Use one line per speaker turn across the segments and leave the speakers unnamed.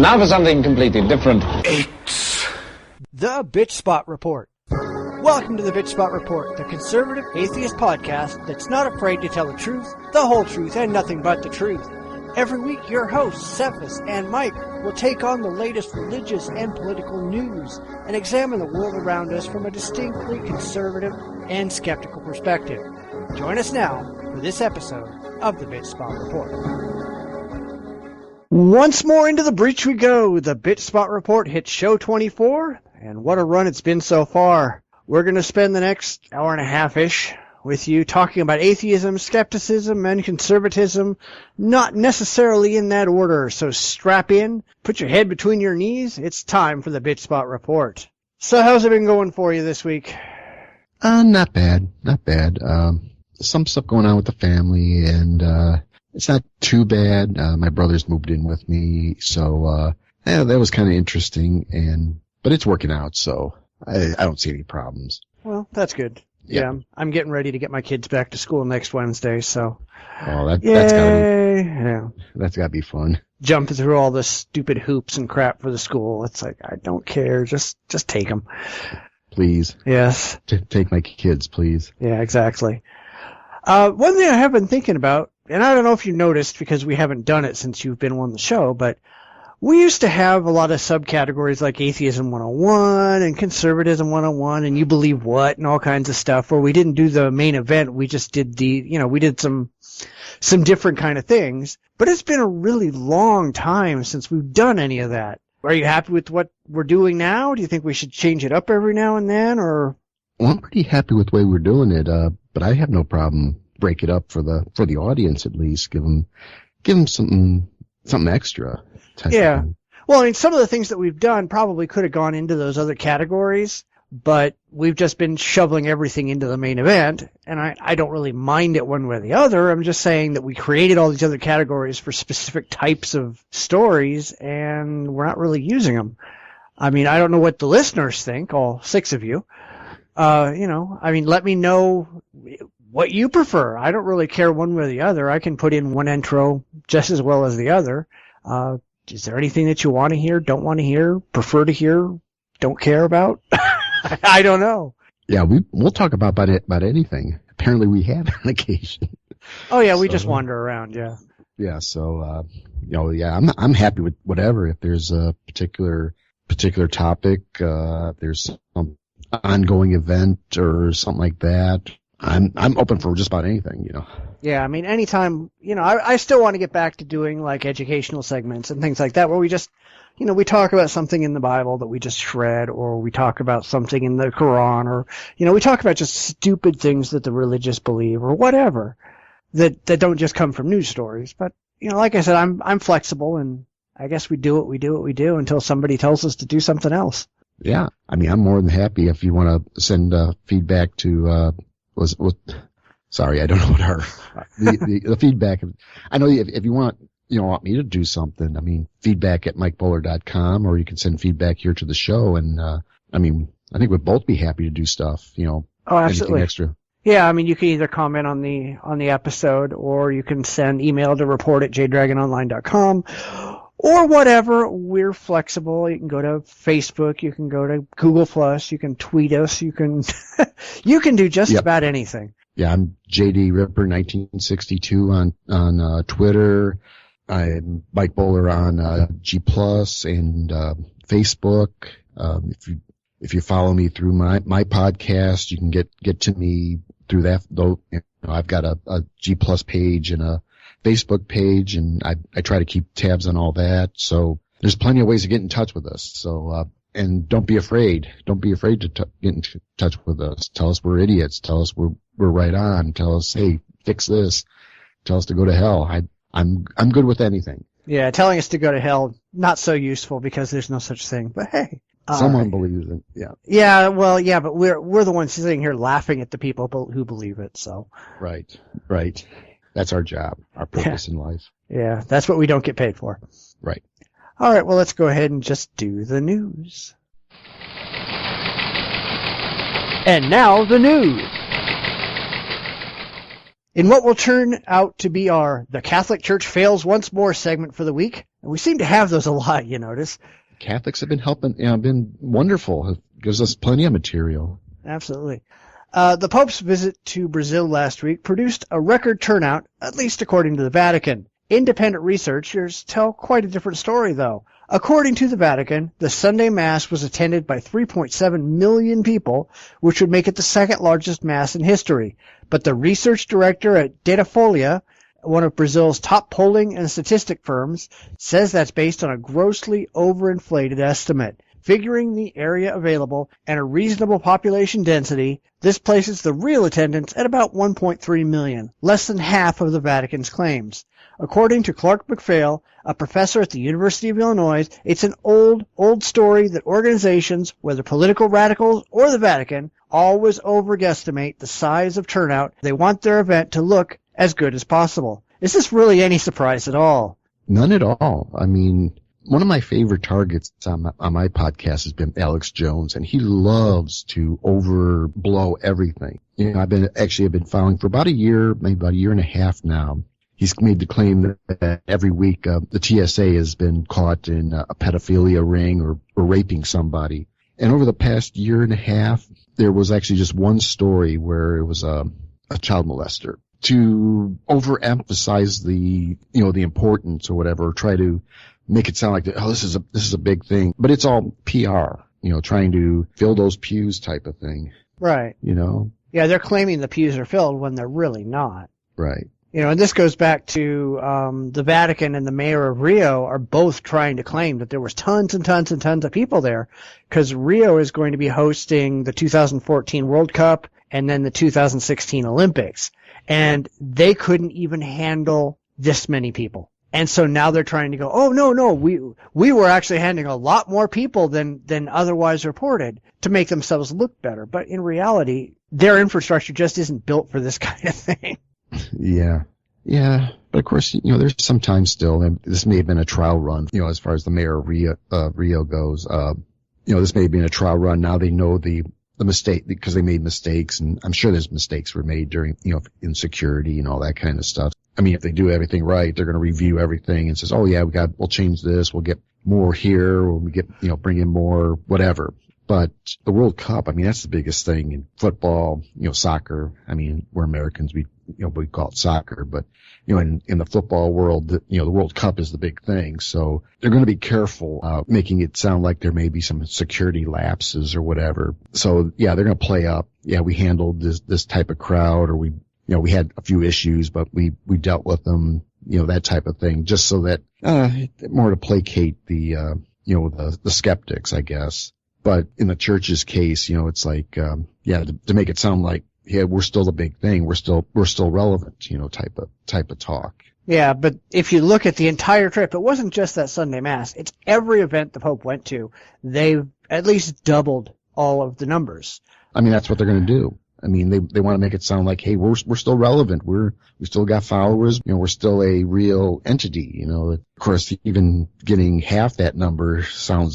And now for something completely different.
The Bitchspot Report. Welcome to the Bitchspot Report, the conservative atheist podcast that's not afraid to tell the truth, the whole truth, and nothing but the truth. Every week, your hosts, Cephas and Mike, will take on the latest religious and political news and examine the world around us from a distinctly conservative and skeptical perspective. Join us now for this episode of the Bitchspot Report. Once more into the breach we go. The Bitchspot Report hits show 24, and what a run it's been so far. We're going to spend the next hour and a half-ish with you talking about atheism, skepticism, and conservatism, not necessarily in that order. So strap in, put your head between your knees. It's time for the Bitchspot Report. So how's it been going for you this week?
Not bad. Some stuff going on with the family, and it's not too bad. My brother's moved in with me, so that was kind of interesting, but it's working out, so I don't see any problems.
Well, that's good. Yeah, I'm getting ready to get my kids back to school next Wednesday, so.
Oh, that's gotta be fun.
Jumping through all the stupid hoops and crap for the school. It's like, I don't care. Just take them.
Please.
Yes.
Take my kids, please.
Yeah, exactly. One thing I have been thinking about, and I don't know if you noticed because we haven't done it since you've been on the show, but we used to have a lot of subcategories like Atheism 101 and Conservatism 101 and You Believe What and all kinds of stuff where we didn't do the main event. We just did we did some different kind of things. But it's been a really long time since we've done any of that. Are you happy with what we're doing now? Do you think we should change it up every now and then, or?
Well, I'm pretty happy with the way we're doing it, but I have no problem break it up for the audience at least. Give them something extra.
Yeah. Well, I mean, some of the things that we've done probably could have gone into those other categories, but we've just been shoveling everything into the main event, and I don't really mind it one way or the other. I'm just saying that we created all these other categories for specific types of stories, and we're not really using them. I mean, I don't know what the listeners think, all 6 of you. Let me know what you prefer. I don't really care one way or the other. I can put in one intro just as well as the other. Is there anything that you want to hear, don't want to hear, prefer to hear, don't care about? I don't know.
Yeah, we'll talk about anything. Apparently we have on occasion.
Oh yeah, we just wander around, yeah.
Yeah, so I'm happy with whatever. If there's a particular topic, there's some ongoing event or something like that, I'm open for just about anything,
Yeah, I mean, anytime, I still want to get back to doing like educational segments and things like that where we just, we talk about something in the Bible that we just read, or we talk about something in the Quran, or, we talk about just stupid things that the religious believe or whatever that don't just come from news stories. But, like I said, I'm flexible, and I guess we do what we do until somebody tells us to do something else.
Yeah. I mean, I'm more than happy if you want to send feedback to, sorry, I don't know what the feedback. I know if you want me to do something, I mean, feedback at mikebowler.com, or you can send feedback here to the show. And, I think we'd both be happy to do stuff,
Oh, absolutely.
Anything extra.
Yeah, I mean, you can either comment on the episode, or you can send email to report@jdragononline.com, or whatever. We're flexible. You can go to Facebook, you can go to Google+, you can tweet us, you can do just about anything.
Yeah, I'm JD Ripper 1962 on Twitter. I'm Mike Bowler on G+ and Facebook. If you follow me through my podcast, you can get to me through that. Though I've got a G+ page and a Facebook page, and I try to keep tabs on all that. So there's plenty of ways to get in touch with us. So and don't be afraid. Don't be afraid to get in touch with us. Tell us we're idiots. Tell us we're right on. Tell us, hey, fix this. Tell us to go to hell. I'm good with anything.
Yeah, telling us to go to hell, not so useful because there's no such thing. But hey,
someone believes it. Yeah.
Yeah. Well, yeah, but we're the ones sitting here laughing at the people who believe it. So.
Right. That's our job, our purpose in life.
Yeah, that's what we don't get paid for.
Right.
All right, well, let's go ahead and just do the news. And now the news. In what will turn out to be our The Catholic Church Fails Once More segment for the week, and we seem to have those a lot, you notice.
Catholics have been helping, been wonderful. It gives us plenty of material.
Absolutely. The Pope's visit to Brazil last week produced a record turnout, at least according to the Vatican. Independent researchers tell quite a different story, though. According to the Vatican, the Sunday Mass was attended by 3.7 million people, which would make it the second largest Mass in history. But the research director at Datafolha, one of Brazil's top polling and statistic firms, says that's based on a grossly overinflated estimate. Figuring the area available and a reasonable population density, this places the real attendance at about 1.3 million, less than half of the Vatican's claims. According to Clark McPhail, a professor at the University of Illinois, it's an old story that organizations, whether political radicals or the Vatican, always overestimate the size of turnout. They want their event to look as good as possible. Is this really any surprise at all?
None at all. I mean, one of my favorite targets on my podcast has been Alex Jones, and he loves to overblow everything. I've been following for about a year, maybe about a year and a half now. He's made the claim that every week the TSA has been caught in a pedophilia ring or raping somebody. And over the past year and a half, there was actually just one story where it was a child molester. To overemphasize the importance or whatever, or try to make it sound like, this is a big thing. But it's all PR, trying to fill those pews type of thing.
Right. Yeah, they're claiming the pews are filled when they're really not.
Right.
And this goes back to the Vatican and the mayor of Rio are both trying to claim that there was tons and tons and tons of people there, because Rio is going to be hosting the 2014 World Cup and then the 2016 Olympics. And they couldn't even handle this many people. And so now they're trying to go, oh, no, we were actually handling a lot more people than otherwise reported to make themselves look better. But in reality, their infrastructure just isn't built for this kind of thing.
Yeah. But of course, there's sometimes still, and this may have been a trial run, as far as the mayor of Rio goes, this may have been a trial run. Now they know the mistake because they made mistakes, and I'm sure there's mistakes were made during, in security and all that kind of stuff. I mean, if they do everything right, they're going to review everything and says, oh yeah, we'll change this. We'll get more here, or we get, bring in more, whatever. But the World Cup, I mean, that's the biggest thing in football, soccer. I mean, we're Americans, we call it soccer, but, in the football world, the World Cup is the big thing. So they're going to be careful, making it sound like there may be some security lapses or whatever. So yeah, they're going to play up. Yeah, we handled this type of crowd, or we had a few issues, but we dealt with them, that type of thing, just so that, more to placate the skeptics, I guess. But in the church's case, it's like, to make it sound like, yeah, we're still the big thing. We're still relevant, type of talk.
Yeah, but if you look at the entire trip, it wasn't just that Sunday Mass. It's every event the Pope went to. They've at least doubled all of the numbers.
I mean, that's what they're going to do. I mean, they want to make it sound like, hey, we're still relevant. We still got followers. We're still a real entity. Of course, even getting half that number would sound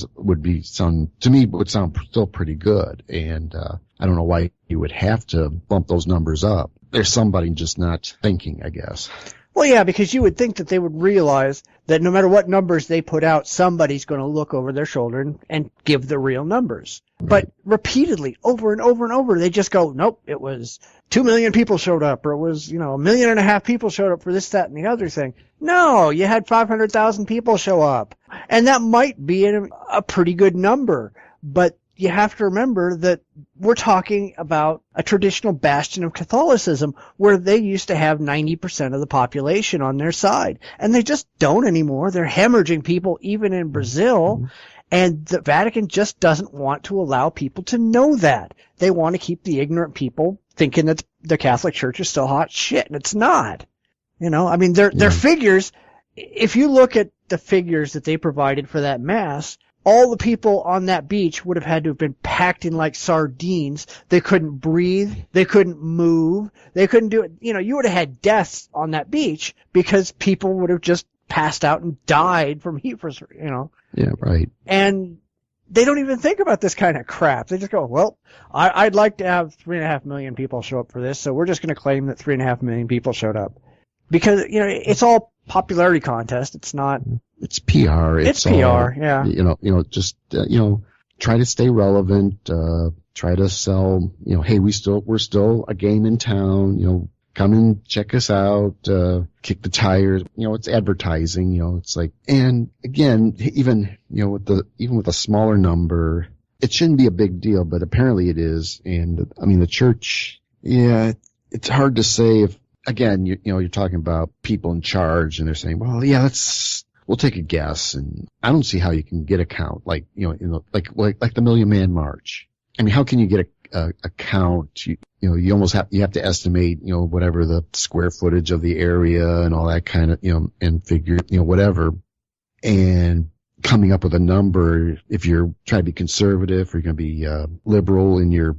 still pretty good. And, I don't know why you would have to bump those numbers up. There's somebody just not thinking, I guess.
Well, yeah, because you would think that they would realize that no matter what numbers they put out, somebody's going to look over their shoulder and give the real numbers. Right. But repeatedly, over and over and over, they just go, nope, it was 2 million people showed up, or it was, 1.5 million people showed up for this, that, and the other thing. No, you had 500,000 people show up. And that might be a pretty good number, but you have to remember that we're talking about a traditional bastion of Catholicism where they used to have 90% of the population on their side. And they just don't anymore. They're hemorrhaging people even in Brazil. And the Vatican just doesn't want to allow people to know that. They want to keep the ignorant people thinking that the Catholic Church is still hot shit, and it's not. Their figures, if you look at the figures that they provided for that Mass, all the people on that beach would have had to have been packed in like sardines. They couldn't breathe. They couldn't move. They couldn't do it. You would have had deaths on that beach because people would have just passed out and died from heat.
Yeah, right.
And they don't even think about this kind of crap. They just go, well, I'd like to have 3.5 million people show up for this, so we're just going to claim that 3.5 million people showed up. Because, it's all popularity contest. It's not...
It's PR.
It's PR, yeah.
Just, try to stay relevant, try to sell, hey, we're still a game in town, come and check us out, kick the tires, it's advertising, it's like, and again, even with a smaller number, it shouldn't be a big deal, but apparently it is. And the church, it's hard to say if, again, you're talking about people in charge and they're saying, well, yeah, we'll take a guess. And I don't see how you can get a count, like the Million Man March. How can you get a count? You almost have to estimate, whatever the square footage of the area and all that kind of, and figure, whatever. And coming up with a number, if you're trying to be conservative or you're going to be, liberal in your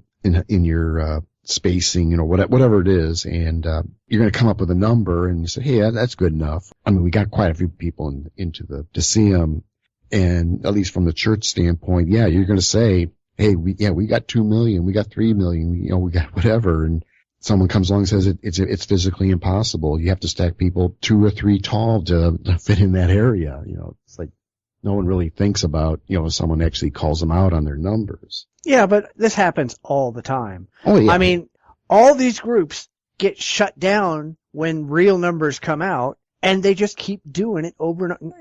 spacing, whatever it is. And, you're going to come up with a number and you say, hey, that's good enough. We got quite a few people to see them. And at least from the church standpoint, you're going to say, hey, we got 2 million, we got 3 million, we got whatever. And someone comes along and says it's physically impossible. You have to stack people 2 or 3 tall to fit in that area. It's like no one really thinks about, someone actually calls them out on their numbers. Yeah,
but this happens all the time.
Oh, yeah.
All these groups get shut down when real numbers come out, and they just keep doing it over and over.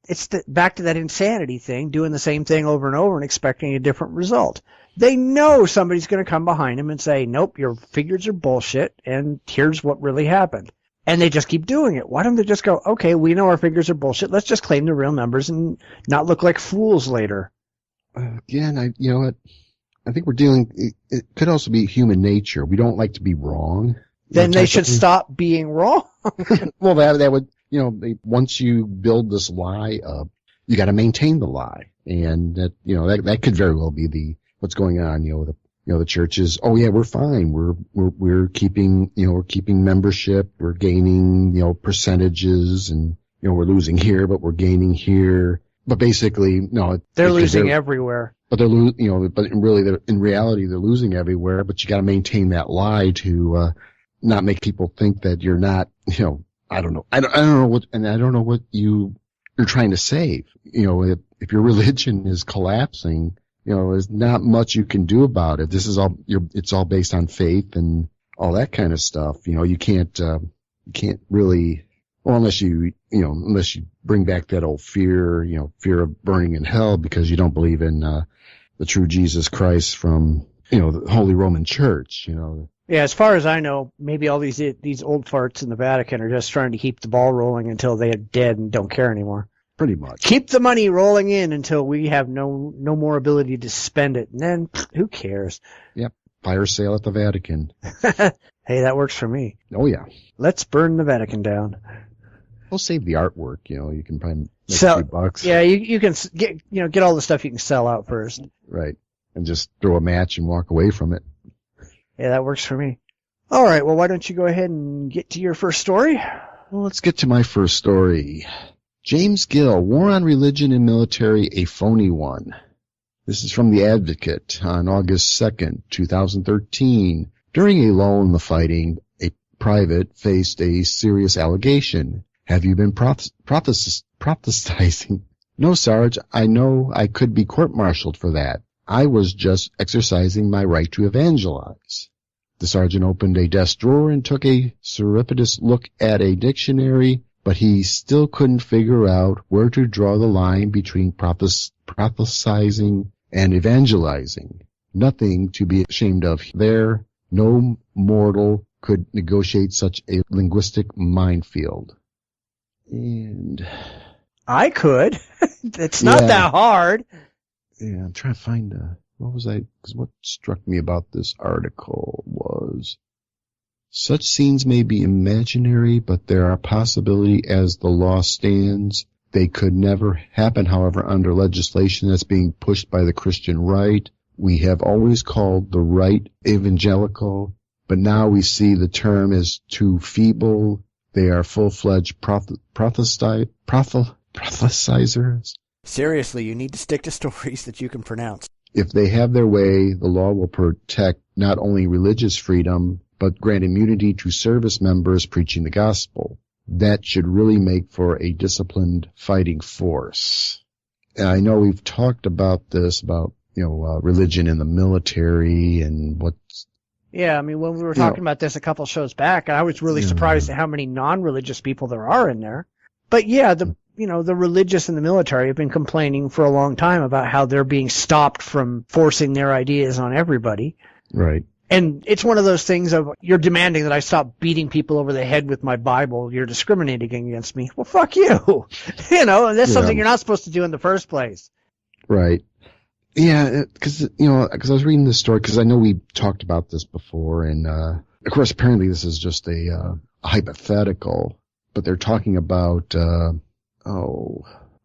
It's back to that insanity thing, doing the same thing over and over and expecting a different result. They know somebody's going to come behind them and say, nope, your figures are bullshit, and here's what really happened. And they just keep doing it. Why don't they just go, okay, we know our figures are bullshit, let's just claim the real numbers and not look like fools later.
Again, I think we're dealing, it could also be human nature. We don't like to be wrong.
Then they should stop being wrong.
Well, that would, once you build this lie up, you got to maintain the lie. And that could very well be what's going on, the churches. Oh yeah, we're fine. We're keeping membership. We're gaining, percentages, and, we're losing here, but we're gaining here. But basically, no.
They're losing everywhere.
But but in reality, they're losing everywhere. But you got to maintain that lie to, not make people think that you're not, I don't know. I don't know what you're trying to save. If your religion is collapsing, there's not much you can do about it. This is it's all based on faith and all that kind of stuff. You can't really, well, unless you bring back that old fear of burning in hell because you don't believe in, the true Jesus Christ from, the Holy Roman Church,
Yeah, as far as I know, maybe all these old farts in the Vatican are just trying to keep the ball rolling until they are dead and don't care anymore.
Pretty much.
Keep the money rolling in until we have no more ability to spend it, and then who cares?
Yep, fire sale at the Vatican.
Hey, that works for me.
Oh yeah.
Let's burn the Vatican down.
We'll save the artwork. You can probably make a few bucks.
Yeah, you can get all the stuff you can sell out first.
Right, and just throw a match and walk away from it.
Yeah, that works for me. All right, well, why don't you go ahead and get to your first story?
Well, let's get to my first story. James Gill, War on Religion and Military, a Phony One. This is from The Advocate on August 2nd, 2013. During a lull in the fighting, a private faced a serious allegation. Have you been prophesizing? No, Sarge, I know I could be court-martialed for that. I was just exercising my right to evangelize. The sergeant opened a desk drawer and took a surreptitious look at a dictionary, but he still couldn't figure out where to draw the line between prophesizing and evangelizing. Nothing to be ashamed of there. No mortal could negotiate such a linguistic minefield. And
I could. It's not that hard.
Yeah, I'm trying to find because what struck me about this article was such scenes may be imaginary, but there are possibility as the law stands. They could never happen, however, under legislation that's being pushed by the Christian right. We have always called the right evangelical, but now we see the term as too feeble. They are full-fledged prophesizers.
Seriously, you need to stick to stories that you can pronounce.
If they have their way, the law will protect not only religious freedom, but grant immunity to service members preaching the gospel. That should really make for a disciplined fighting force. And I know we've talked about this, about, religion in the military and what's...
Yeah, I mean, when we were talking about this a couple shows back, I was really surprised at how many non-religious people there are in there. But yeah, the religious in the military have been complaining for a long time about how they're being stopped from forcing their ideas on everybody.
Right.
And it's one of those things of, you're demanding that I stop beating people over the head with my Bible. You're discriminating against me. Well, fuck you. And that's something you're not supposed to do in the first place.
Right. Yeah, because I was reading this story, because I know we talked about this before, and of course, apparently this is just a hypothetical, but they're talking about, what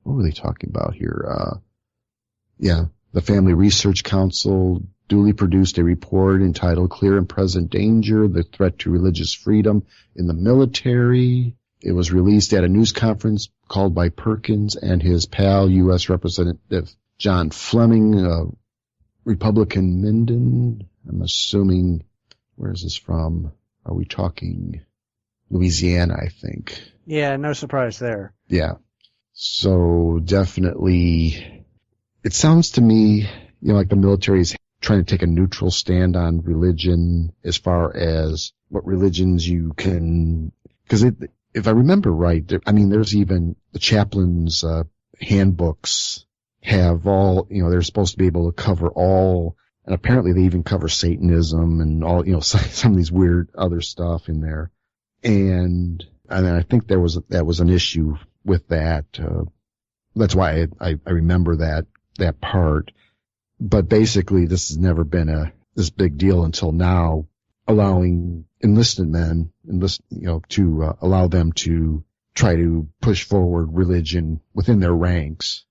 were they talking about here? The Family Research Council duly produced a report entitled Clear and Present Danger, the Threat to Religious Freedom in the Military. It was released at a news conference called by Perkins and his pal, U.S. Representative John Fleming, Republican Minden. I'm assuming, where is this from? Are we talking Louisiana, I think?
Yeah, no surprise there.
Yeah. So definitely, it sounds to me, like the military is trying to take a neutral stand on religion as far as what religions you can, because if I remember right, there's even the chaplains' handbooks have all, they're supposed to be able to cover all, and apparently they even cover Satanism and all, some of these weird other stuff in there. And I think that was an issue with that. That's why I remember that part. But basically, this has never been this big deal until now, allowing enlisted men, to allow them to try to push forward religion within their ranks,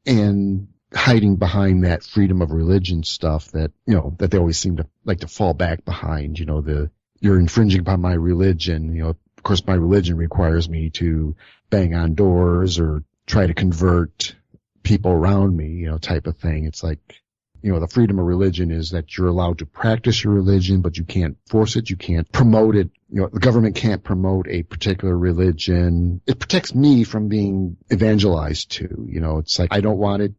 and hiding behind that freedom of religion stuff that they always seem to like to fall back behind. You're infringing upon my religion. Of course, my religion requires me to bang on doors or try to convert people around me, type of thing. It's like, the freedom of religion is that you're allowed to practice your religion, but you can't force it. You can't promote it. The government can't promote a particular religion. It protects me from being evangelized to, it's like, I don't want it,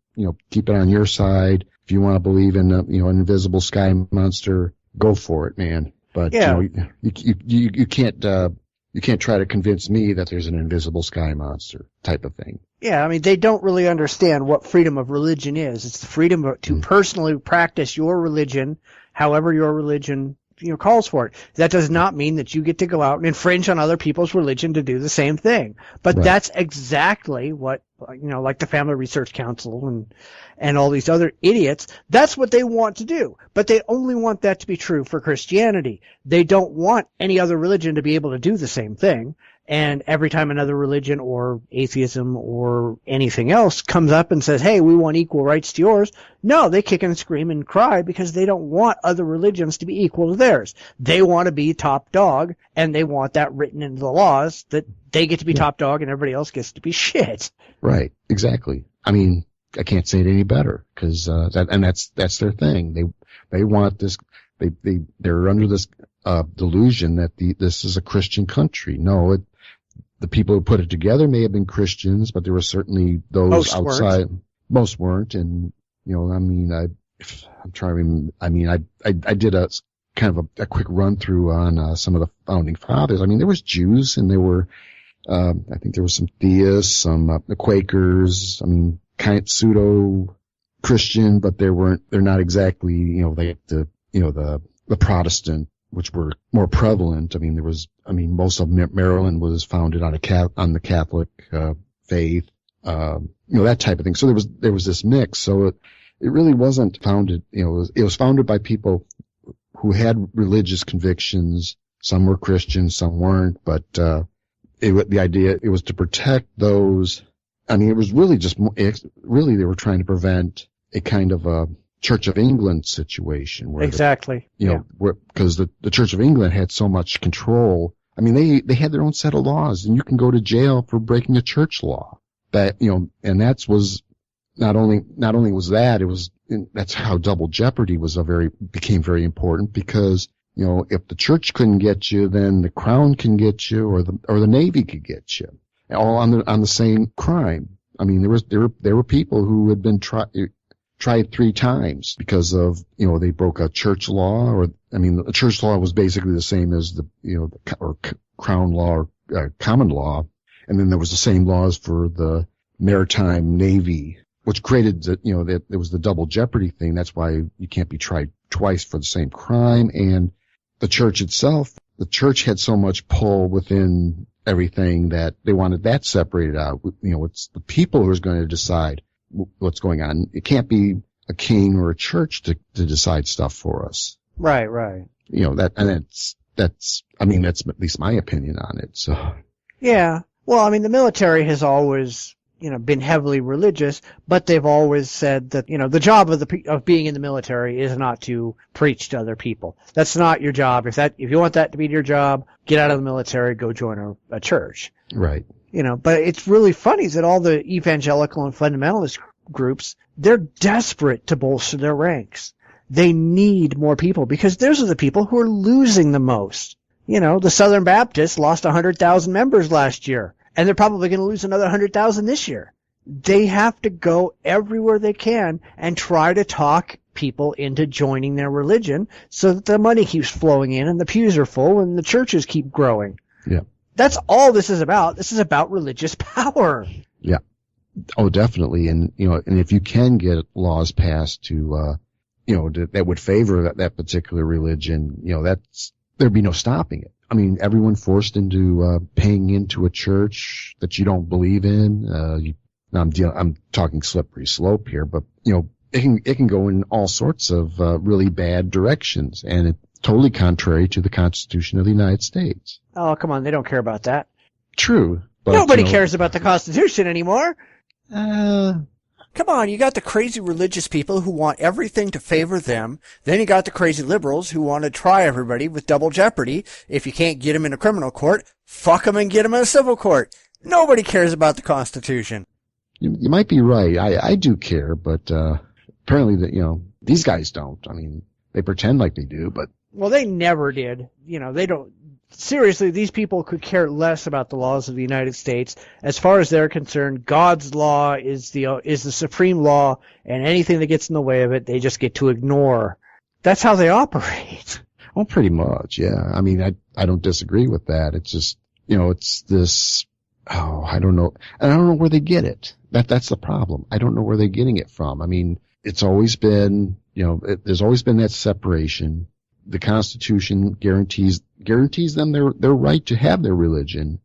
keep it on your side. If you want to believe in, an invisible sky monster, go for it, man. But, you can't try to convince me that there's an invisible sky monster type of thing.
Yeah, they don't really understand what freedom of religion is. It's the freedom to personally practice your religion, however your religion, calls for it. That does not mean that you get to go out and infringe on other people's religion to do the same thing. But that's exactly what, like the Family Research Council and all these other idiots, that's what they want to do. But they only want that to be true for Christianity. They don't want any other religion to be able to do the same thing. And every time another religion or atheism or anything else comes up and says, hey, we want equal rights to yours, no, they kick and scream and cry because they don't want other religions to be equal to theirs. They want to be top dog, and they want that written into the laws that they get to be top dog and everybody else gets to be shit.
Right, exactly. I can't say it any better, because that's their thing. They want this. They're under this delusion that this is a Christian country. No, the people who put it together may have been Christians, but there were certainly those
most
outside.
Weren't.
Most weren't, and I did a kind of a quick run through on some of the founding fathers. There was Jews, and there were I think there was some theists, some the Quakers. Kind of pseudo Christian, but they're not exactly like the Protestant, which were more prevalent. Most of Maryland was founded on the Catholic faith, that type of thing. So there was this mix. So it really wasn't founded. It was founded by people who had religious convictions. Some were Christians, some weren't. But the idea it was to protect those. It was really they were trying to prevent a kind of a Church of England situation where
exactly,
because the Church of England had so much control. They had their own set of laws, and you can go to jail for breaking a church law. And that was not only was that, that's how double jeopardy became very important, because, you know, if the church couldn't get you, then the crown can get you, or the Navy could get you, all on the same crime. I mean, there were people who had been tried 3 times because of, you know, they broke a church law, or, I mean, the church law was basically the same as crown law or common law. And then there was the same laws for the maritime Navy, which created that there was the double jeopardy thing. That's why you can't be tried twice for the same crime. And the church itself, the church had so much pull within everything that they wanted that separated out. You know, it's the people who are going to decide what's going on. It can't be a king or a church to decide stuff for us.
Right.
You know, that's at least my opinion on it. So.
Yeah. Well, I mean, the military has always, you know, been heavily religious, but they've always said that, you know, the job of being in the military is not to preach to other people. That's not your job. If you want that to be your job, get out of the military, go join a church.
Right.
You know, but it's really funny that all the evangelical and fundamentalist groups, they're desperate to bolster their ranks. They need more people because those are the people who are losing the most. You know, the Southern Baptists lost 100,000 members last year, and they're probably going to lose another 100,000 this year. They have to go everywhere they can and try to talk people into joining their religion so that the money keeps flowing in and the pews are full and the churches keep growing.
Yeah.
That's all this is about. This is about religious power.
Yeah. Oh, definitely. And, you know, and if you can get laws passed to, that would favor that particular religion, you know, there'd be no stopping it. I mean, everyone forced into, paying into a church that you don't believe in, I'm talking slippery slope here, but, you know, it can go in all sorts of, really bad directions, and it's totally contrary to the Constitution of the United States.
Oh, come on. They don't care about that.
True. But,
nobody cares about the Constitution anymore.
Come on, you got the crazy religious people who want everything to favor them. Then you got the crazy liberals who want to try everybody with double jeopardy. If you can't get them in a criminal court, fuck them and get them in a civil court. Nobody cares about the Constitution.
You might be right. I do care, but apparently these guys don't. I mean, they pretend like they do, but...
Well, they never did. You know, they don't... Seriously, these people could care less about the laws of the United States. As far as they're concerned, God's law is the supreme law, and anything that gets in the way of it, they just get to ignore. That's how they operate.
Well, pretty much, yeah. I mean, I don't disagree with that. It's just, you know, it's this, I don't know. And I don't know where they get it. That's the problem. I don't know where they're getting it from. I mean, it's always been, you know, there's always been that separation. The Constitution guarantees them their right to have their religion,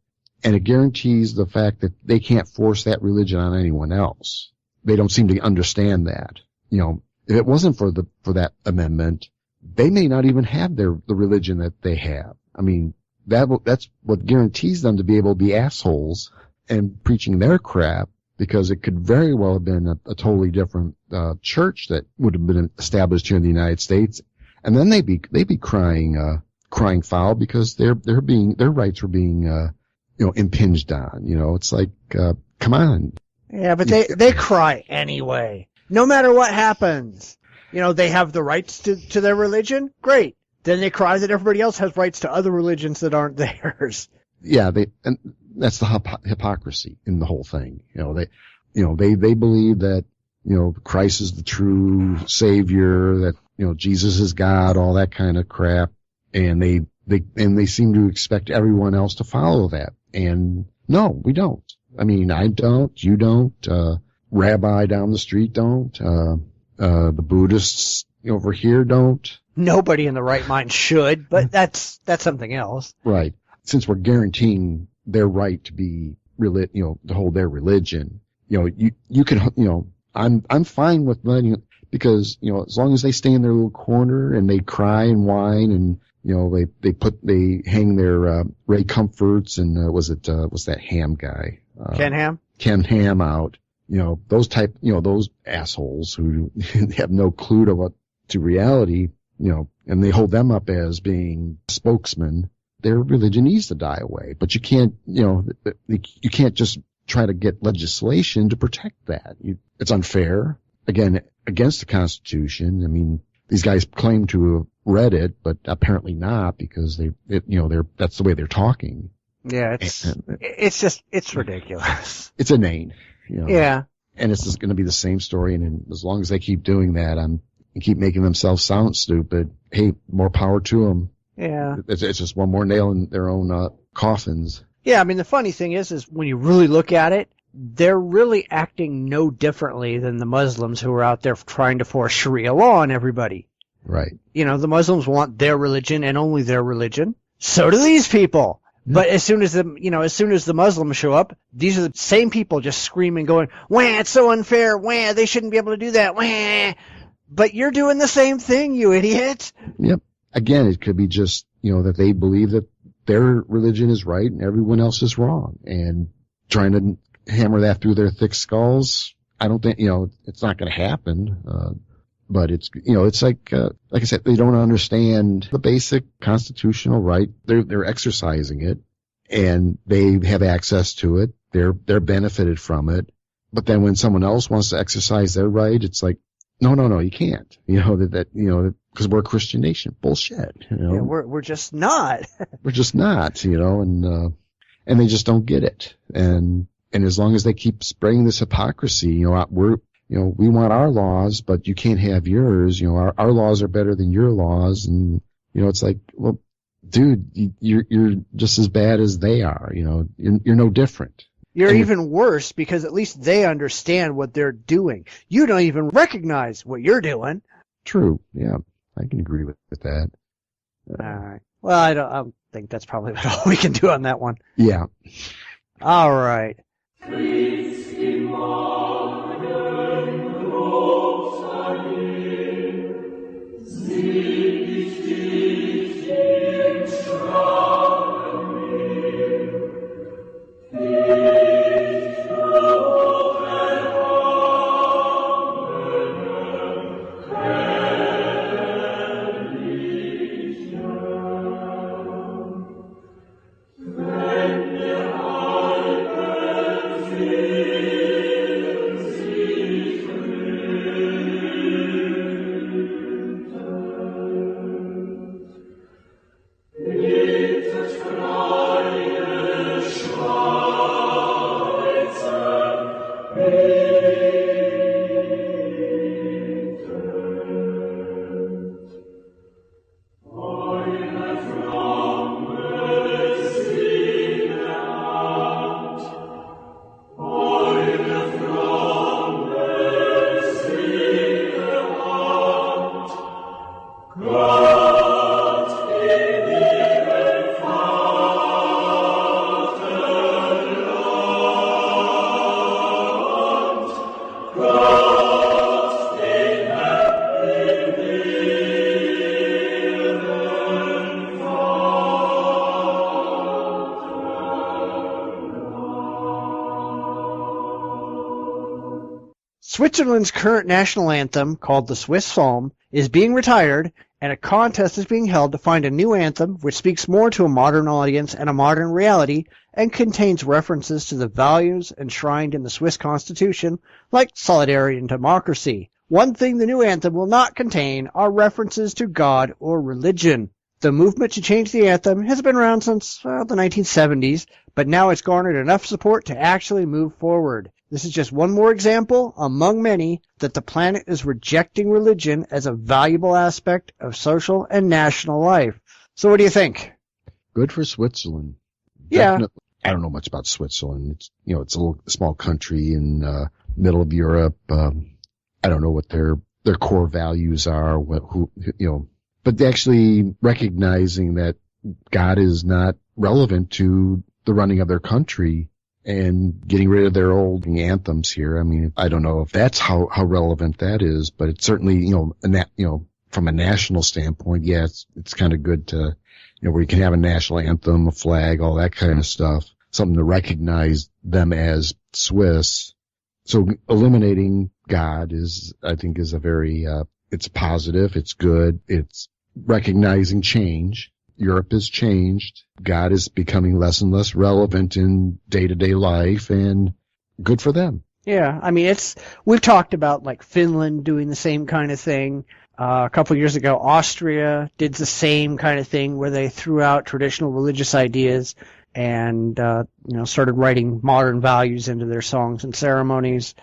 and it guarantees the fact that they can't force that religion on anyone else. They don't seem to understand that. You know, if it wasn't for that amendment, they may not even have the religion that they have. I mean, that's what guarantees them to be able to be assholes and preaching their crap, because it could very well have been a totally different church that would have been established here in the United States. And then they'd be crying foul because their rights were being, impinged on. You know, it's like, come on.
Yeah, but they cry anyway. No matter what happens. You know, they have the rights to their religion. Great. Then they cry that everybody else has rights to other religions that aren't theirs.
Yeah, and that's the hypocrisy in the whole thing. They believe that, you know, Christ is the true savior, that, you know, Jesus is God, all that kind of crap, and they seem to expect everyone else to follow that. And no, we don't. I mean, I don't, you don't, rabbi down the street don't, the Buddhists over here don't.
Nobody in the right mind should, but that's something else.
Right. Since we're guaranteeing their right to be to hold their religion, you know, you can, you know, I'm fine with letting, because, you know, as long as they stay in their little corner and they cry and whine and, you know, they hang their, Ray Comforts and, was that Ham guy?
Ken Ham?
Ken Ham out, you know, those assholes who have no clue to reality, you know, and they hold them up as being spokesmen. Their religion needs to die away, but you can't, you know, you can't just try to get legislation to protect that. It's unfair. Again, against the Constitution. I mean, these guys claim to have read it, but apparently not, because that's the way they're talking.
Yeah, it's ridiculous.
It's inane.
Yeah.
And it's just going to be the same story. And as long as they keep doing that, and keep making themselves sound stupid, hey, more power to them.
Yeah.
It's just one more nail in their own coffins.
Yeah, I mean, the funny thing is when you really look at it, they're really acting no differently than the Muslims who are out there trying to force Sharia law on everybody.
Right.
The Muslims want their religion and only their religion. So do these people. But as soon as the Muslims show up, these are the same people just screaming, going, "Wah, it's so unfair. Wah, they shouldn't be able to do that. Wah." But you're doing the same thing, you idiot.
Yep. Again, it could be just, that they believe that their religion is right and everyone else is wrong, and trying to hammer that through their thick skulls. I don't think, it's not going to happen. But it's, it's like I said, they don't understand the basic constitutional right. They're exercising it, and they have access to it. They're benefited from it. But then when someone else wants to exercise their right, it's like, no, you can't. Because we're a Christian nation. Bullshit.
Yeah, we're just not.
We're just not, and they just don't get it. And as long as they keep spreading this hypocrisy, we want our laws, but you can't have yours. Our laws are better than your laws. And, it's like, well, dude, you're just as bad as they are. You're no different.
You're even worse, because at least they understand what they're doing. You don't even recognize what you're doing.
True. Yeah. I can agree with that.
All right. Well, I think that's probably about all we can do on that one.
Yeah.
All right. Switzerland's current national anthem, called the Swiss Psalm, is being retired, and a contest is being held to find a new anthem which speaks more to a modern audience and a modern reality, and contains references to the values enshrined in the Swiss Constitution, like solidarity and democracy. One thing the new anthem will not contain are references to God or religion. The movement to change the anthem has been around since the 1970s, but now it's garnered enough support to actually move forward. This is just one more example, among many, that the planet is rejecting religion as a valuable aspect of social and national life. So what do you think?
Good for Switzerland.
Yeah.
Definitely. I don't know much about Switzerland. It's, it's a little small country in middle of Europe. I don't know what their core values are, but actually recognizing that God is not relevant to the running of their country, and getting rid of their old anthems here. I mean, I don't know if that's how relevant that is, but it's certainly, from a national standpoint, yeah, it's kind of good to, where you can have a national anthem, a flag, all that kind of stuff, something to recognize them as Swiss. So eliminating God I think is a very, it's positive, it's good, it's recognizing change. Europe has changed. God is becoming less and less relevant in day-to-day life, and good for them.
Yeah, I mean, we've talked about like Finland doing the same kind of thing. A couple of years ago, Austria did the same kind of thing where they threw out traditional religious ideas and, started writing modern values into their songs and ceremonies.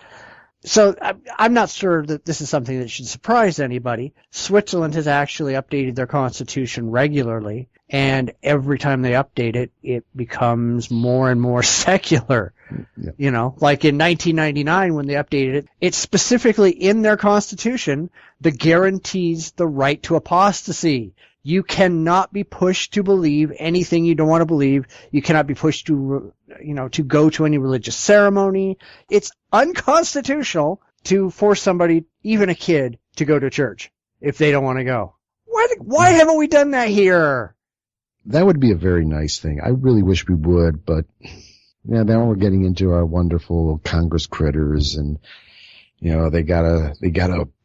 So I'm not sure that this is something that should surprise anybody. Switzerland has actually updated their constitution regularly, and every time they update it, it becomes more and more secular. Yeah. Like in 1999 when they updated it, it's specifically in their constitution that guarantees the right to apostasy. You cannot be pushed to believe anything you don't want to believe. You cannot be pushed to, to go to any religious ceremony. It's unconstitutional to force somebody, even a kid, to go to church if they don't want to go. Why haven't we done that here?
That would be a very nice thing. I really wish we would, but yeah, now we're getting into our wonderful Congress critters, and they gotta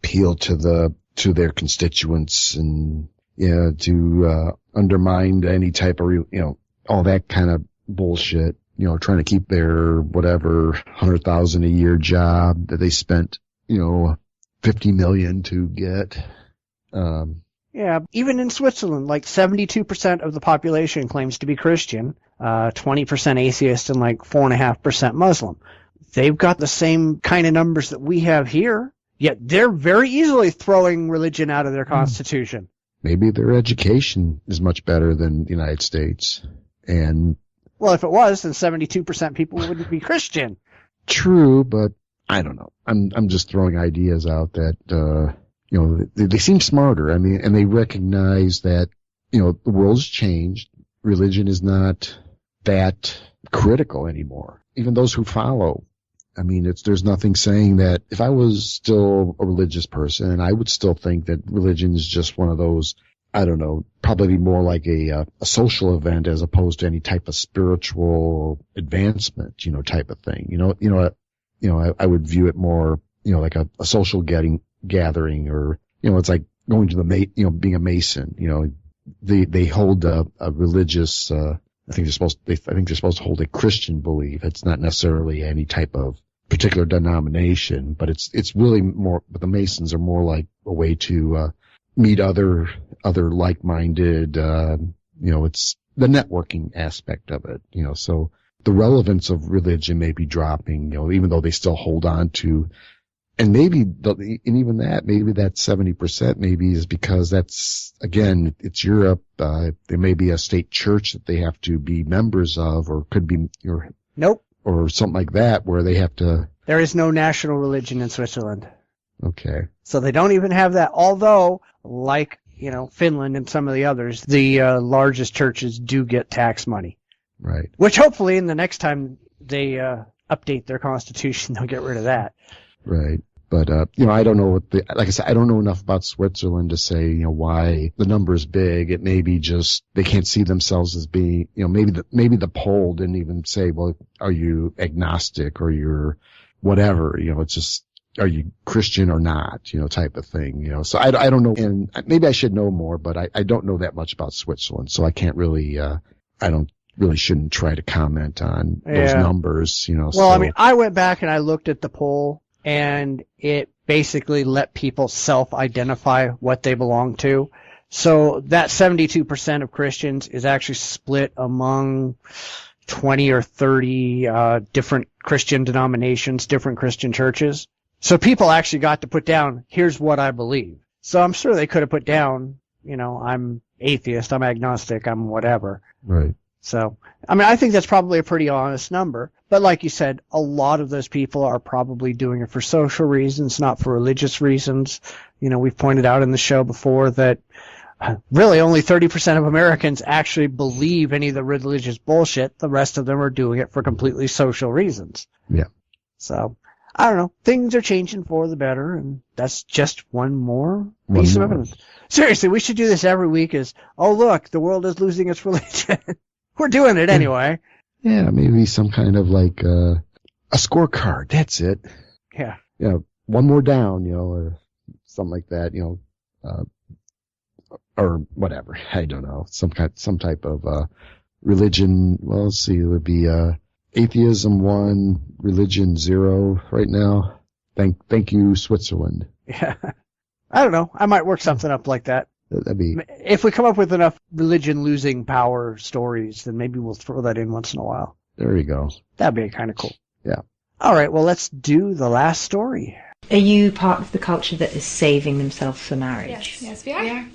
appeal to their constituents, and to undermine any type of all that kind of bullshit. Trying to keep their whatever $100,000 a year job that they spent $50 million to get.
Yeah, even in Switzerland, like 72% of the population claims to be Christian, 20% atheist, and like 4.5% Muslim. They've got the same kind of numbers that we have here, yet they're very easily throwing religion out of their constitution.
Maybe their education is much better than the United States. And
well, if it was, then 72% people wouldn't be Christian.
True, but I don't know. I'm just throwing ideas out that they seem smarter. I mean, and they recognize that the world's changed. Religion is not that critical anymore. Even those who follow. I mean, there's nothing saying that if I was still a religious person, I would still think that religion is just one of those, I don't know, probably more like a social event as opposed to any type of spiritual advancement, type of thing. I would view it more, like a social gathering, or, it's like going to being a Mason, they hold a religious, I think they're supposed to hold a Christian belief. It's not necessarily any type of particular denomination, but it's really more, but the Masons are more like a way to, meet other like-minded, it's the networking aspect of it, so the relevance of religion may be dropping, even though they still hold on to, and maybe that 70% maybe is because that's, again, it's Europe, there may be a state church that they have to be members of, or could be,
nope,
or something like that, where they have to.
There is no national religion in Switzerland.
Okay.
So they don't even have that, although, like, Finland and some of the others, the largest churches do get tax money.
Right.
Which hopefully in the next time they update their constitution, they'll get rid of that. Right.
But, I don't know like I said, I don't know enough about Switzerland to say, why the number is big. It may be just, they can't see themselves as being, maybe the poll didn't even say, well, are you agnostic or you're whatever, it's just, are you Christian or not, type of thing, so I don't know, and maybe I should know more, but I don't know that much about Switzerland, so I can't really, shouldn't try to comment on those numbers,
Well,
so.
I mean, I went back and I looked at the poll, and it basically let people self-identify what they belong to. So that 72% of Christians is actually split among 20 or 30 different Christian denominations, different Christian churches. So people actually got to put down, here's what I believe. So I'm sure they could have put down, I'm atheist, I'm agnostic, I'm whatever.
Right.
So, I mean, I think that's probably a pretty honest number. But like you said, a lot of those people are probably doing it for social reasons, not for religious reasons. We've pointed out in the show before that really only 30% of Americans actually believe any of the religious bullshit. The rest of them are doing it for completely social reasons.
Yeah.
So, I don't know. Things are changing for the better, and that's just one more piece of evidence. Seriously, we should do this every week oh, look, the world is losing its religion. We're doing it anyway.
Yeah, maybe some kind of like a scorecard. That's it.
Yeah.
One more down, or something like that, or whatever. I don't know. Some type of, religion. Well, let's see. It would be, atheism 1, religion 0 right now. Thank you, Switzerland.
Yeah. I don't know. I might work something up like that.
That'd be,
if we come up with enough religion losing power stories, then maybe we'll throw that in once in a while.
there you go.
That'd be kind of cool.
Yeah.
All right. Well, let's do the last story.
Are you part of the culture that is saving themselves for marriage?
Yes, we are.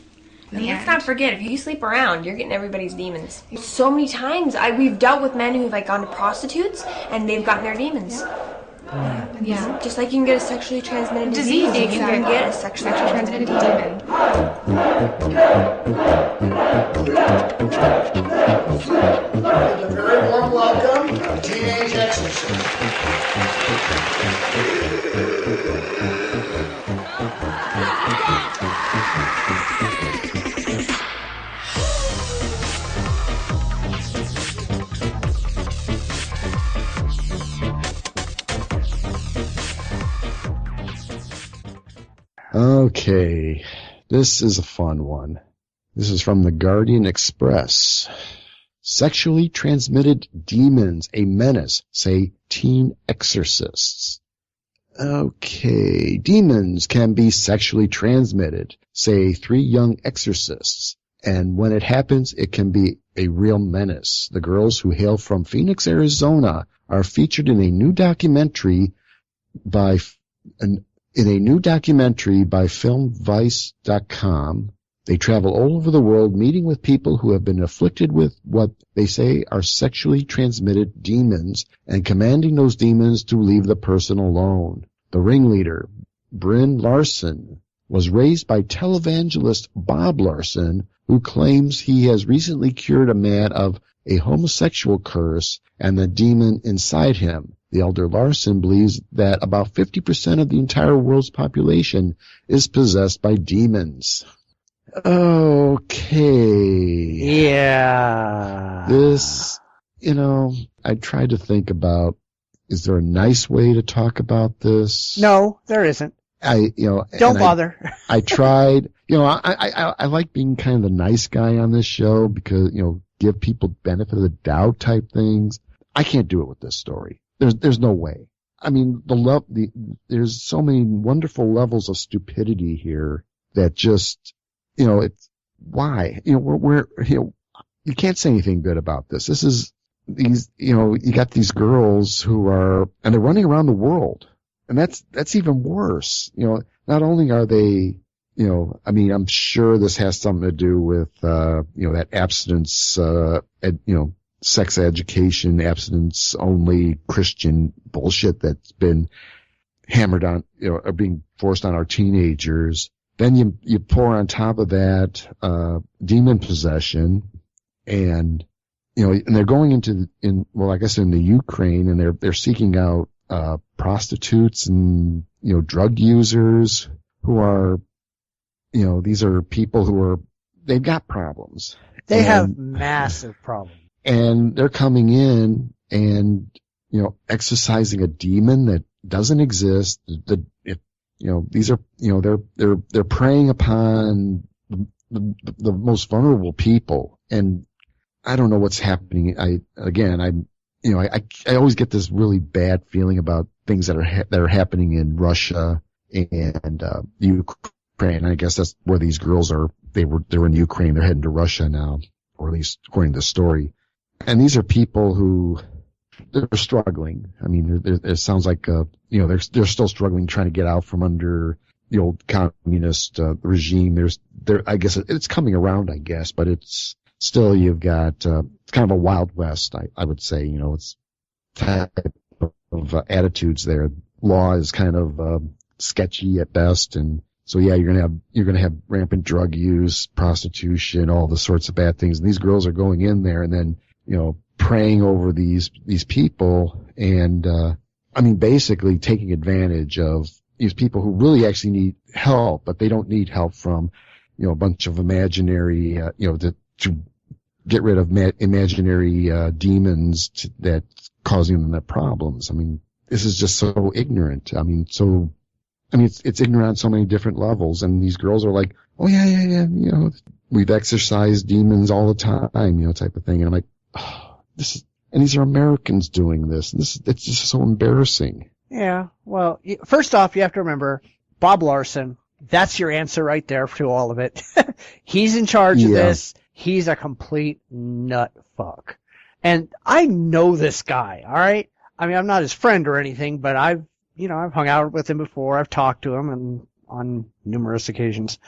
And let's not forget, if you sleep around, you're getting everybody's demons. So many times, we've dealt with men who've gone to prostitutes, and they've gotten their demons.
Yeah.
Just like you can get a sexually transmitted
Disease,
you can
exactly.
get a sexually transmitted demon.
A very warm welcome to Teenage Exorcist.
Okay, this is a fun one. This is from the Guardian Express. Sexually transmitted demons, a menace, say teen exorcists. Okay, demons can be sexually transmitted, say 3 young exorcists. And when it happens, it can be a real menace. The girls who hail from Phoenix, Arizona are featured in a new documentary by filmvice.com. They travel all over the world, meeting with people who have been afflicted with what they say are sexually transmitted demons and commanding those demons to leave the person alone. The ringleader, Bryn Larson, was raised by televangelist Bob Larson, who claims he has recently cured a man of a homosexual curse and the demon inside him. The elder Larson believes that about 50% of the entire world's population is possessed by demons. Okay.
Yeah.
This, I tried to think about, is there a nice way to talk about this?
No, there isn't. Don't bother.
I tried, I like being kind of the nice guy on this show because, give people benefit of the doubt type things. I can't do it with this story. There's no way. I mean, there's so many wonderful levels of stupidity here that just, it's why, you can't say anything good about this. This is you got these girls who are, and they're running around the world. And that's even worse. Not only are they, I'm sure this has something to do with, that abstinence, sex education, abstinence only Christian bullshit that's been hammered on, or being forced on our teenagers. Then you pour on top of that, demon possession and, and they're going in the Ukraine and they're seeking out, prostitutes and, drug users who are, these are people who they've got problems.
They have massive problems.
And they're coming in and, exercising a demon that doesn't exist. These are, they're preying upon the most vulnerable people. And I don't know what's happening. I always get this really bad feeling about things that are happening in Russia and, Ukraine. I guess that's where these girls are. They're in Ukraine. They're heading to Russia now, or at least according to the story. And these are people who, they're struggling. I mean, it sounds like, they're still struggling trying to get out from under the old communist, regime. I guess it's coming around, I guess, but it's still, you've got, it's kind of a Wild West, I would say, it's type of attitudes there. Law is kind of, sketchy at best. And so, yeah, you're going to have rampant drug use, prostitution, all the sorts of bad things. And these girls are going in there and then, preying over these people and, basically taking advantage of these people who really actually need help, but they don't need help from, a bunch of imaginary, to get rid of imaginary, demons that causing them their problems. This is just so ignorant. It's ignorant on so many different levels. And these girls are like, oh yeah. we've exorcised demons all the time, you know, type of thing. And I'm like, oh, and these are Americans doing this. It's just so embarrassing.
Yeah, well, first off, you have to remember, Bob Larson, that's your answer right there to all of it. He's in charge of this. He's a complete nut fuck. And I know this guy, all right? I mean, I'm not his friend or anything, but I've hung out with him before. I've talked to him and on numerous occasions.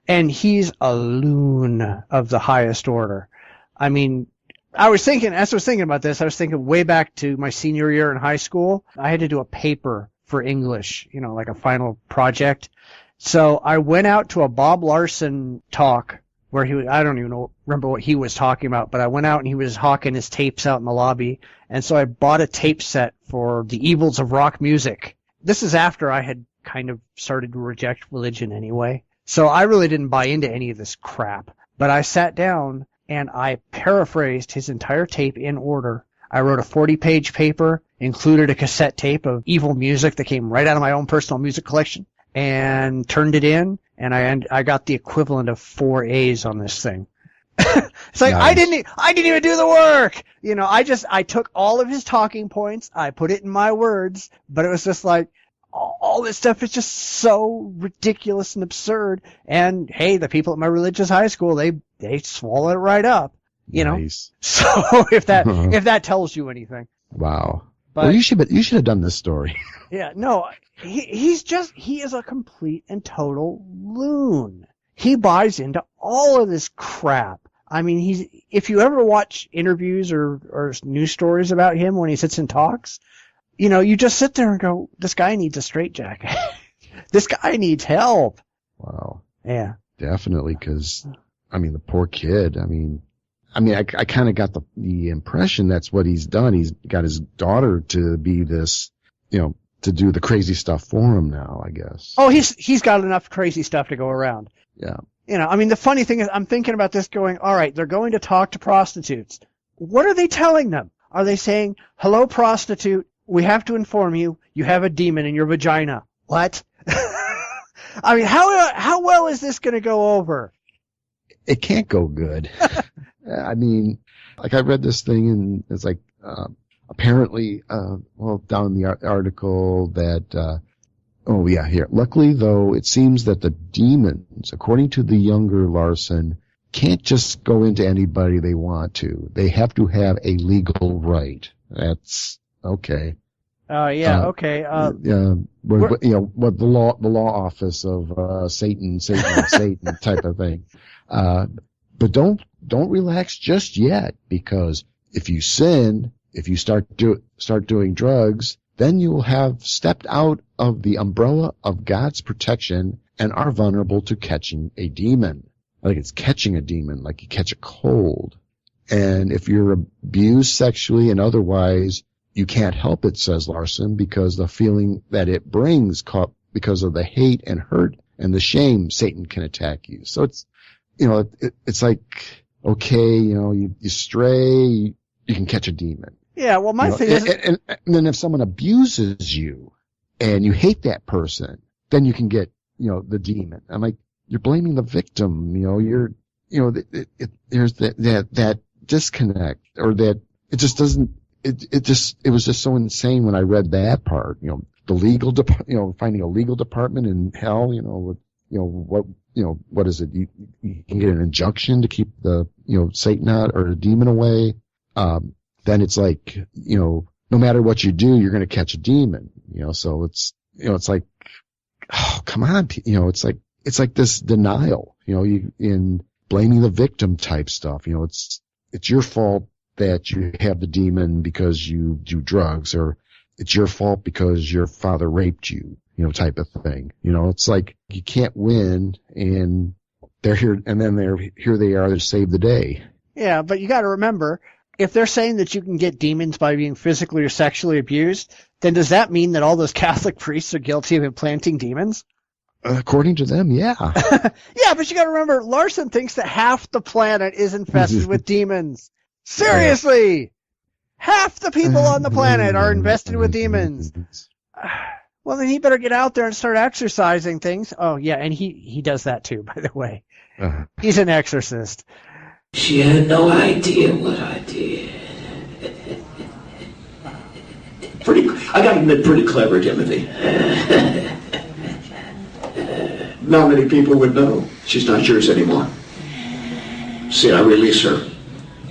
And he's a loon of the highest order. I mean, as I was thinking about this, I was thinking way back to my senior year in high school. I had to do a paper for English, you know, like a final project. So I went out to a Bob Larson talk where I don't even remember what he was talking about, but I went out and he was hawking his tapes out in the lobby. And so I bought a tape set for The Evils of Rock Music. This is after I had kind of started to reject religion anyway. So I really didn't buy into any of this crap. But I sat down and I paraphrased his entire tape in order. I wrote a 40-page paper, included a cassette tape of evil music that came right out of my own personal music collection, and turned it in, and I got the equivalent of 4 A's on this thing. It's like, nice. I didn't even do the work! You know, I took all of his talking points, I put it in my words, but it was just like, all this stuff is just so ridiculous and absurd. And hey, the people at my religious high school, they swallow it right up, you nice. Know. So if that tells you anything.
Wow. But, well, you should have done this story.
Yeah, no, he is a complete and total loon. He buys into all of this crap. I mean, if you ever watch interviews or news stories about him when he sits and talks, you know, you just sit there and go, this guy needs a straitjacket. This guy needs help.
Wow.
Yeah.
Definitely, because, I mean, the poor kid, I kind of got the impression that's what he's done. He's got his daughter to be this, you know, to do the crazy stuff for him now, I guess.
Oh, he's got enough crazy stuff to go around.
Yeah.
You know, I mean, the funny thing is, I'm thinking about this going, all right, they're going to talk to prostitutes. What are they telling them? Are they saying, hello, prostitute, we have to inform you, you have a demon in your vagina. What? I mean, how well is this going to go over?
It can't go good. I mean, like I read this thing and it's like, apparently, down in the article that, here. Luckily though, it seems that the demons, according to the younger Larson, can't just go into anybody they want to. They have to have a legal right. That's okay.
Okay.
What the law office of Satan type of thing. But don't relax just yet, because if you sin, if you start doing drugs, then you will have stepped out of the umbrella of God's protection and are vulnerable to catching a demon. Like it's catching a demon, like you catch a cold. And if you're abused sexually and otherwise, you can't help it, says Larson, because the feeling that it brings, because of the hate and hurt and the shame, Satan can attack you. So it's, you know, it's like, okay, you know, you stray, you can catch a demon.
Yeah, well, my thing is...
And then if someone abuses you and you hate that person, then you can get, you know, the demon. I'm like, you're blaming the victim, you know, there's that disconnect, or that it just doesn't, it was just so insane when I read that part, you know, the legal finding a legal department in hell, what is it? You can get an injunction to keep the, you know, Satan out or the demon away. Then it's like, you know, no matter what you do, you're going to catch a demon, you know, so it's, you know, it's like, oh, come on, you know, it's like this denial, you know, in blaming the victim type stuff, you know, it's your fault that you have the demon because you do drugs, or it's your fault because your father raped you, you know, type of thing. You know, it's like you can't win, and they're here, and then here they are to save the day.
Yeah, but you got to remember, if they're saying that you can get demons by being physically or sexually abused, then does that mean that all those Catholic priests are guilty of implanting demons?
According to them, yeah.
Yeah, but you got to remember, Larson thinks that half the planet is infested with demons. Seriously! Half the people on the planet are invested with demons. Well, then he better get out there and start exercising things. Oh, yeah, and he does that too, by the way. He's an exorcist.
She had no idea what I did. I gotta admit, pretty clever, Timothy. Not many people would know. She's not yours anymore. See, I release her.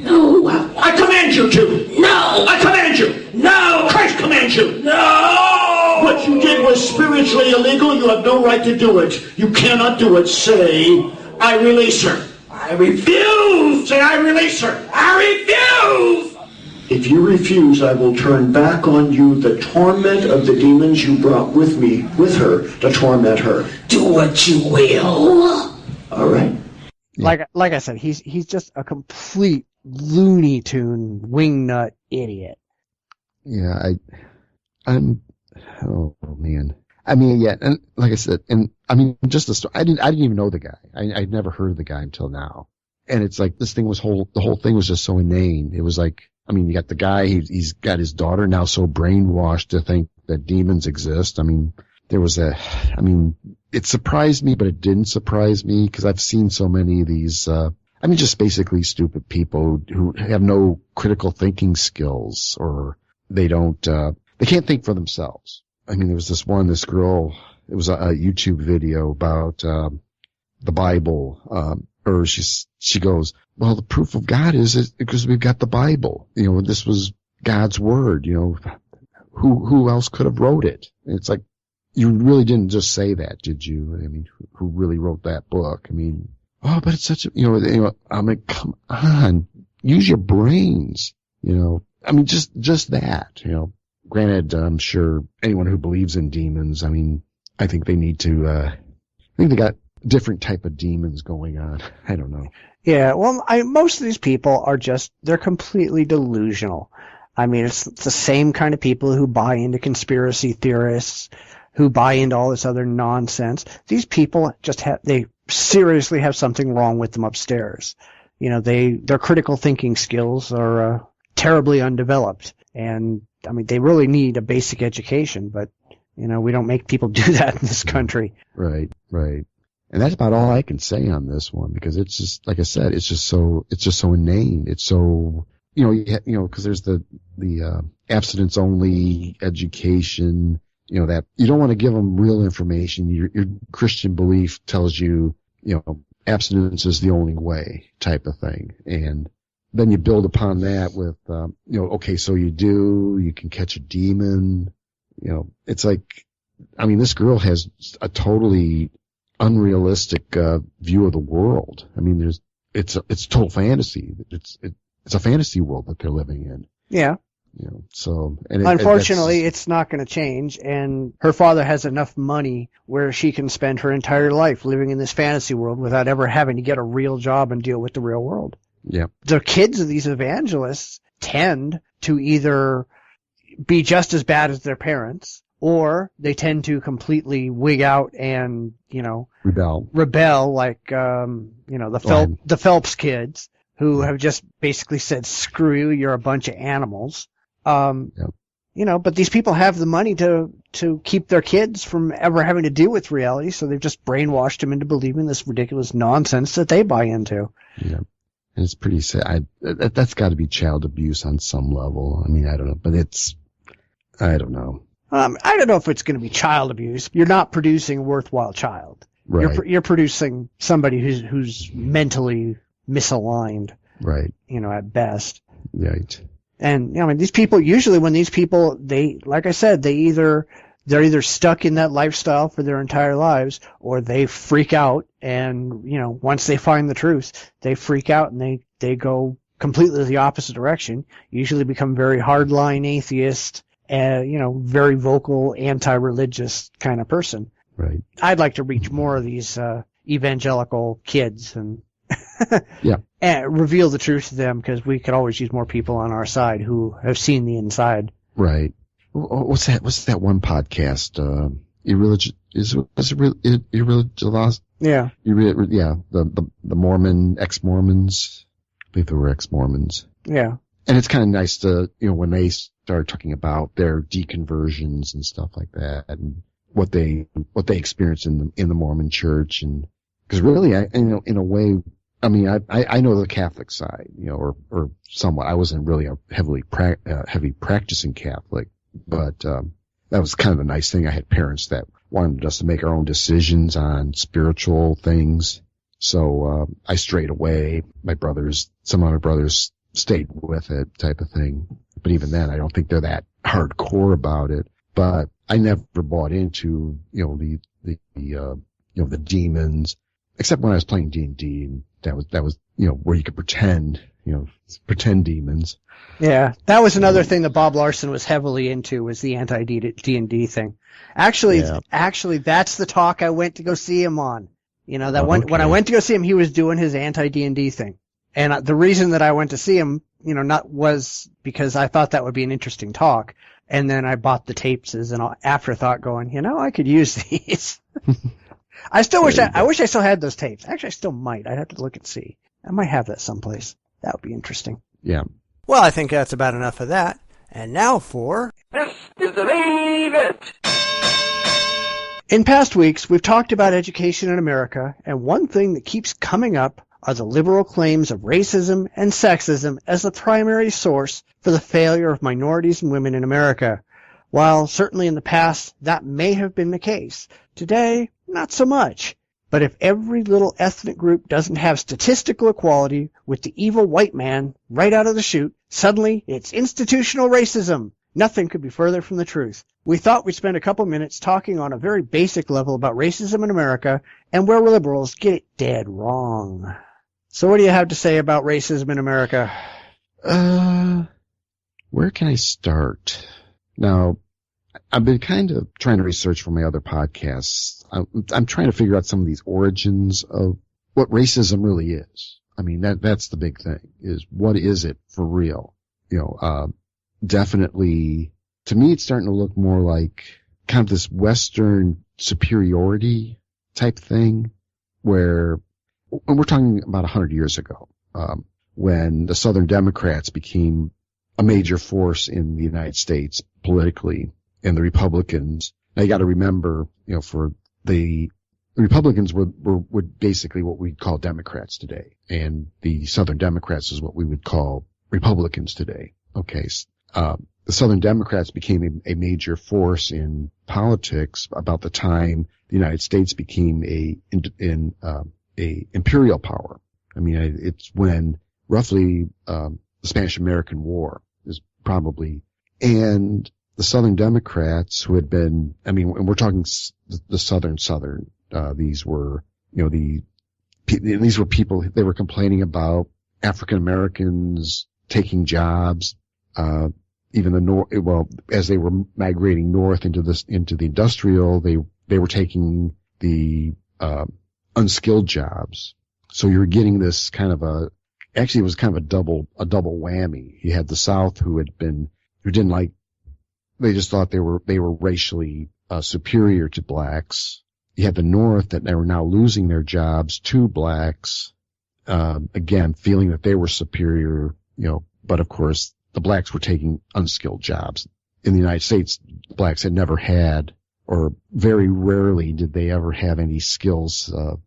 No. I command you to. No. I command you. No. Christ commands you. No. What you did was spiritually illegal. You have no right to do it. You cannot do it. Say, I release her. I refuse. Say, I release her. I refuse. If you refuse, I will turn back on you the torment of the demons you brought with me, with her, to torment her. Do what you will. All right.
Like I said, he's just a complete Looney Tune wingnut idiot.
Yeah, I'm. Oh man. I mean, yeah, and like I said, and I mean, just the story. I didn't even know the guy. I'd never heard of the guy until now. And it's like this thing was the whole thing was just so inane. It was like, I mean, you got the guy, he's got his daughter now so brainwashed to think that demons exist. I mean, it surprised me, but it didn't surprise me because I've seen so many of these, just basically stupid people who have no critical thinking skills, or they can't think for themselves. I mean, there was this girl, it was a YouTube video about, the Bible, or she goes, well, the proof of God is because we've got the Bible. You know, this was God's word. You know, who else could have wrote it? And it's like, you really didn't just say that, did you? I mean, who really wrote that book? I mean, oh, but it's such a, I mean, come on, use your brains. You know, I mean, just that. You know, granted, I'm sure anyone who believes in demons, I mean, I think they need to. I think they got different type of demons going on. I don't know.
Yeah, well, most of these people they're completely delusional. I mean, it's the same kind of people who buy into conspiracy theorists, who buy into all this other nonsense. These people they seriously have something wrong with them upstairs. You know, their critical thinking skills are terribly undeveloped. And, I mean, they really need a basic education, but, you know, we don't make people do that in this country.
Right. And that's about all I can say on this one, because it's just, like I said, it's just so inane. It's so, because there's the abstinence only education, that you don't want to give them real information. Your Christian belief tells you, abstinence is the only way type of thing. And then you build upon that with, okay, so you can catch a demon. It's like, I mean, this girl has a totally unrealistic view of the world. I mean, it's total fantasy. It's a fantasy world that they're living in.
Yeah.
So
unfortunately, it's not going to change. And her father has enough money where she can spend her entire life living in this fantasy world without ever having to get a real job and deal with the real world.
Yeah.
The kids of these evangelists tend to either be just as bad as their parents, or they tend to completely wig out and, rebel like, the Phelps kids who have just basically said, screw you, you're a bunch of animals. But these people have the money to keep their kids from ever having to deal with reality, so they've just brainwashed them into believing this ridiculous nonsense that they buy into.
Yeah. And it's pretty sad. That's got to be child abuse on some level. I mean, I don't know, but I don't know.
I don't know if it's going to be child abuse. You're not producing a worthwhile child.
Right.
You're producing somebody who's mentally misaligned.
Right.
At best.
Right.
And these people, usually when these people, like I said, they're either stuck in that lifestyle for their entire lives, or they freak out and, once they find the truth, they freak out and they go completely the opposite direction, usually become very hardline atheist, very vocal, anti-religious kind of person.
Right.
I'd like to reach more of these evangelical kids and and reveal the truth to them, because we could always use more people on our side who have seen the inside.
Right. What's that one podcast? Irreligious?
Yeah.
The Mormon ex-Mormons. I believe they were ex-Mormons.
Yeah.
And it's kind of nice to, when they start talking about their deconversions and stuff like that, and what they experience in the Mormon Church, and because really, in a way, I mean, I know the Catholic side, or somewhat. I wasn't really a heavy practicing Catholic, but that was kind of a nice thing. I had parents that wanted us to make our own decisions on spiritual things, so I strayed away. Some of my brothers stayed with it, type of thing. But even then, I don't think they're that hardcore about it. But I never bought into, the demons, except when I was playing D&D, and that was, where you could pretend demons.
Yeah, that was another thing that Bob Larson was heavily into, was the anti-D&D thing. Actually, that's the talk I went to go see him on. When I went to go see him, he was doing his anti-D&D thing. And the reason that I went to see him, was because I thought that would be an interesting talk. And then I bought the tapes as an afterthought, going, I could use these. I wish I still had those tapes. Actually, I still might. I'd have to look and see. I might have that someplace. That would be interesting.
Yeah.
Well, I think that's about enough of that. And now for...
This is the main event!
In past weeks, we've talked about education in America, and one thing that keeps coming up are the liberal claims of racism and sexism as the primary source for the failure of minorities and women in America. While certainly in the past that may have been the case, today, not so much. But if every little ethnic group doesn't have statistical equality with the evil white man right out of the chute, suddenly it's institutional racism. Nothing could be further from the truth. We thought we'd spend a couple minutes talking on a very basic level about racism in America and where liberals get it dead wrong. So what do you have to say about racism in America?
Where can I start? Now, I've been kind of trying to research for my other podcasts. I'm trying to figure out some of these origins of what racism really is. I mean, that's the big thing, is what is it for real? Definitely, to me, it's starting to look more like kind of this Western superiority type thing, where we're talking about 100 years ago, when the Southern Democrats became a major force in the United States politically, and the Republicans. Now you got to remember, for the Republicans were basically what we'd call Democrats today, and the Southern Democrats is what we would call Republicans today. Okay. The Southern Democrats became a major force in politics about the time the United States became a imperial power. I mean, it's when roughly, the Spanish-American War is probably, and the Southern Democrats who had been, and we're talking the Southern, these were, these were people, they were complaining about African Americans taking jobs, even the north, as they were migrating north into the industrial, they were taking the, unskilled jobs. So you're getting this kind of actually it was kind of a double whammy. You had the South who didn't like, they just thought they were racially superior to blacks. You had the North that they were now losing their jobs to blacks, again feeling that they were superior, but of course the blacks were taking unskilled jobs. In the United States, blacks had never had, or very rarely did they ever have any skills, it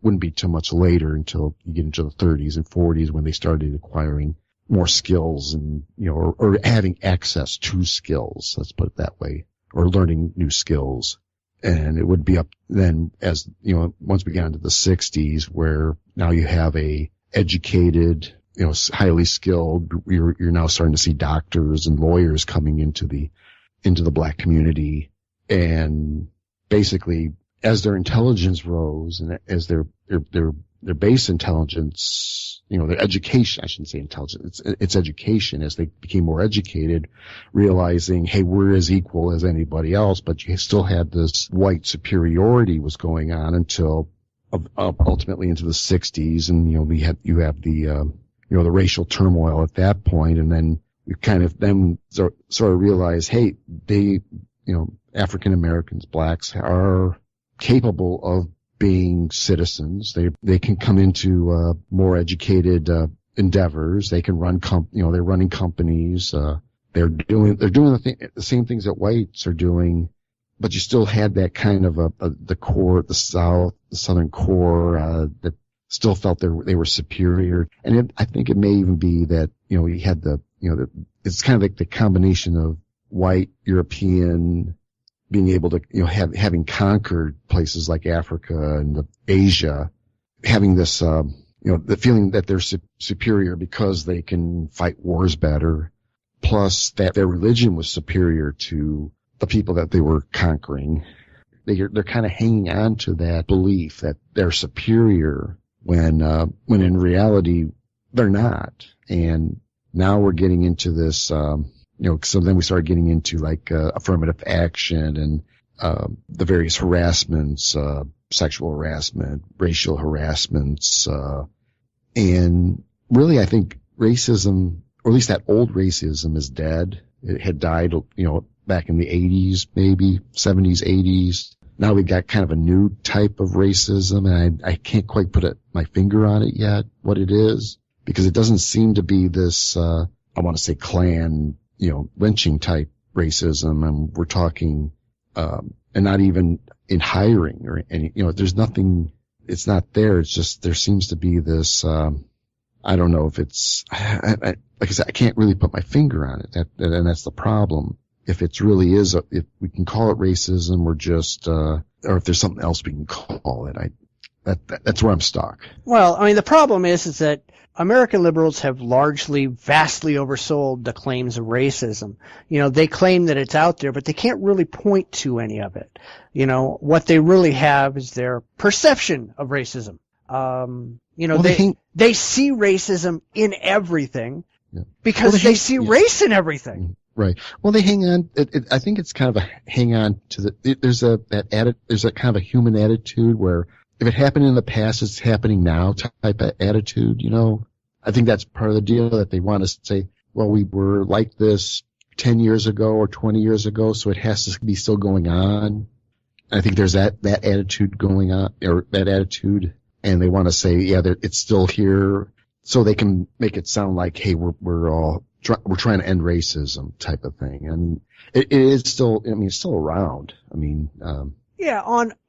wouldn't be too much later until you get into the 30s and 40s when they started acquiring more skills and, or having access to skills, let's put it that way, or learning new skills. And it would be up then as, once we get into the 60s, where now you have a educated, highly skilled, you're now starting to see doctors and lawyers coming into the black community. And basically, as their intelligence rose and as their base intelligence, their education, I shouldn't say intelligence, it's education, as they became more educated, realizing, hey, we're as equal as anybody else, but you still had this white superiority was going on until ultimately into the 60s. And, you have the racial turmoil at that point. And then we kind of then sort of realize, hey, African Americans, blacks are capable of being citizens. They can come into more educated endeavors. They can run they're running companies. They're doing the same things that whites are doing, but you still had that kind of the core, the southern core, that still felt they were superior. And I think it may even be that, you had it's kind of like the combination of white European being able to, having conquered places like Africa and Asia, having this, the feeling that they're superior because they can fight wars better, plus that their religion was superior to the people that they were conquering. They're kind of hanging on to that belief that they're superior when in reality they're not. And now we're getting into this, so then we started getting into like affirmative action and the various harassments, sexual harassment, racial harassments, and really I think racism, or at least that old racism, is dead. It had died, back in the 80s, maybe 70s, 80s. Now we've got kind of a new type of racism, and I can't quite put my finger on it yet, what it is, because it doesn't seem to be this, I want to say Klan, lynching type racism. And we're talking, and not even in hiring or any, there's nothing, it's not there. It's just, there seems to be this, I don't know if it's, like I said, I can't really put my finger on it. And that's the problem. If it's really is, if we can call it racism or just, or if there's something else we can call it, that's where I'm stuck.
Well, I mean, the problem is that American liberals have largely, vastly oversold the claims of racism. They claim that it's out there, but they can't really point to any of it. What they really have is their perception of racism. They see racism in everyking because they see race in everything.
Right. Well, they hang on. I think it's kind of a hang on to there's a kind of a human attitude where if it happened in the past, it's happening now type of attitude. I think that's part of the deal, that they want to say, well, we were like this 10 years ago or 20 years ago, so it has to be still going on. I think there's that attitude going on, or that attitude, and they want to say, yeah, it's still here, so they can make it sound like, hey, we're trying to end racism type of thing. And it is still, it's still around.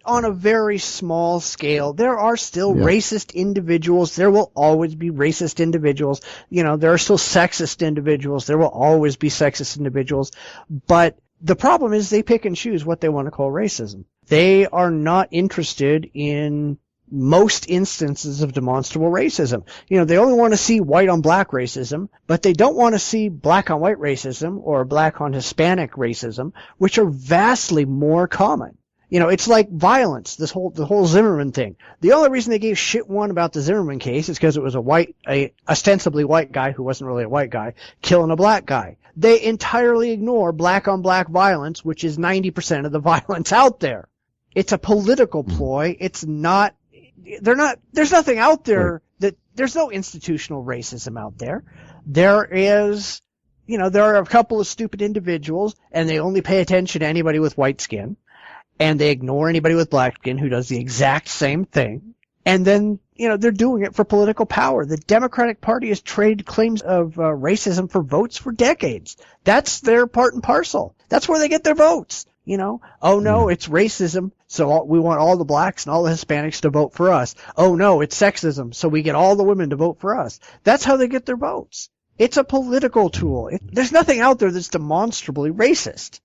On a very small scale, there are still racist individuals. There will always be racist individuals. There are still sexist individuals. There will always be sexist individuals. But the problem is they pick and choose what they want to call racism. They are not interested in most instances of demonstrable racism. They only want to see white on black racism, but they don't want to see black on white racism or black on Hispanic racism, which are vastly more common. It's like violence, the whole Zimmerman thing. The only reason they gave shit one about the Zimmerman case is because it was a ostensibly white guy who wasn't really a white guy killing a black guy. They entirely ignore black on black violence, which is 90% of the violence out there. It's a political ploy. It's not, there's nothing out there there's no institutional racism out there. There is, there are a couple of stupid individuals, and they only pay attention to anybody with white skin. And they ignore anybody with black skin who does the exact same thing. And then, they're doing it for political power. The Democratic Party has traded claims of racism for votes for decades. That's their part and parcel. That's where they get their votes. Oh no, it's racism, so we want all the blacks and all the Hispanics to vote for us. Oh no, it's sexism, so we get all the women to vote for us. That's how they get their votes. It's a political tool. There's nothing out there that's demonstrably racist.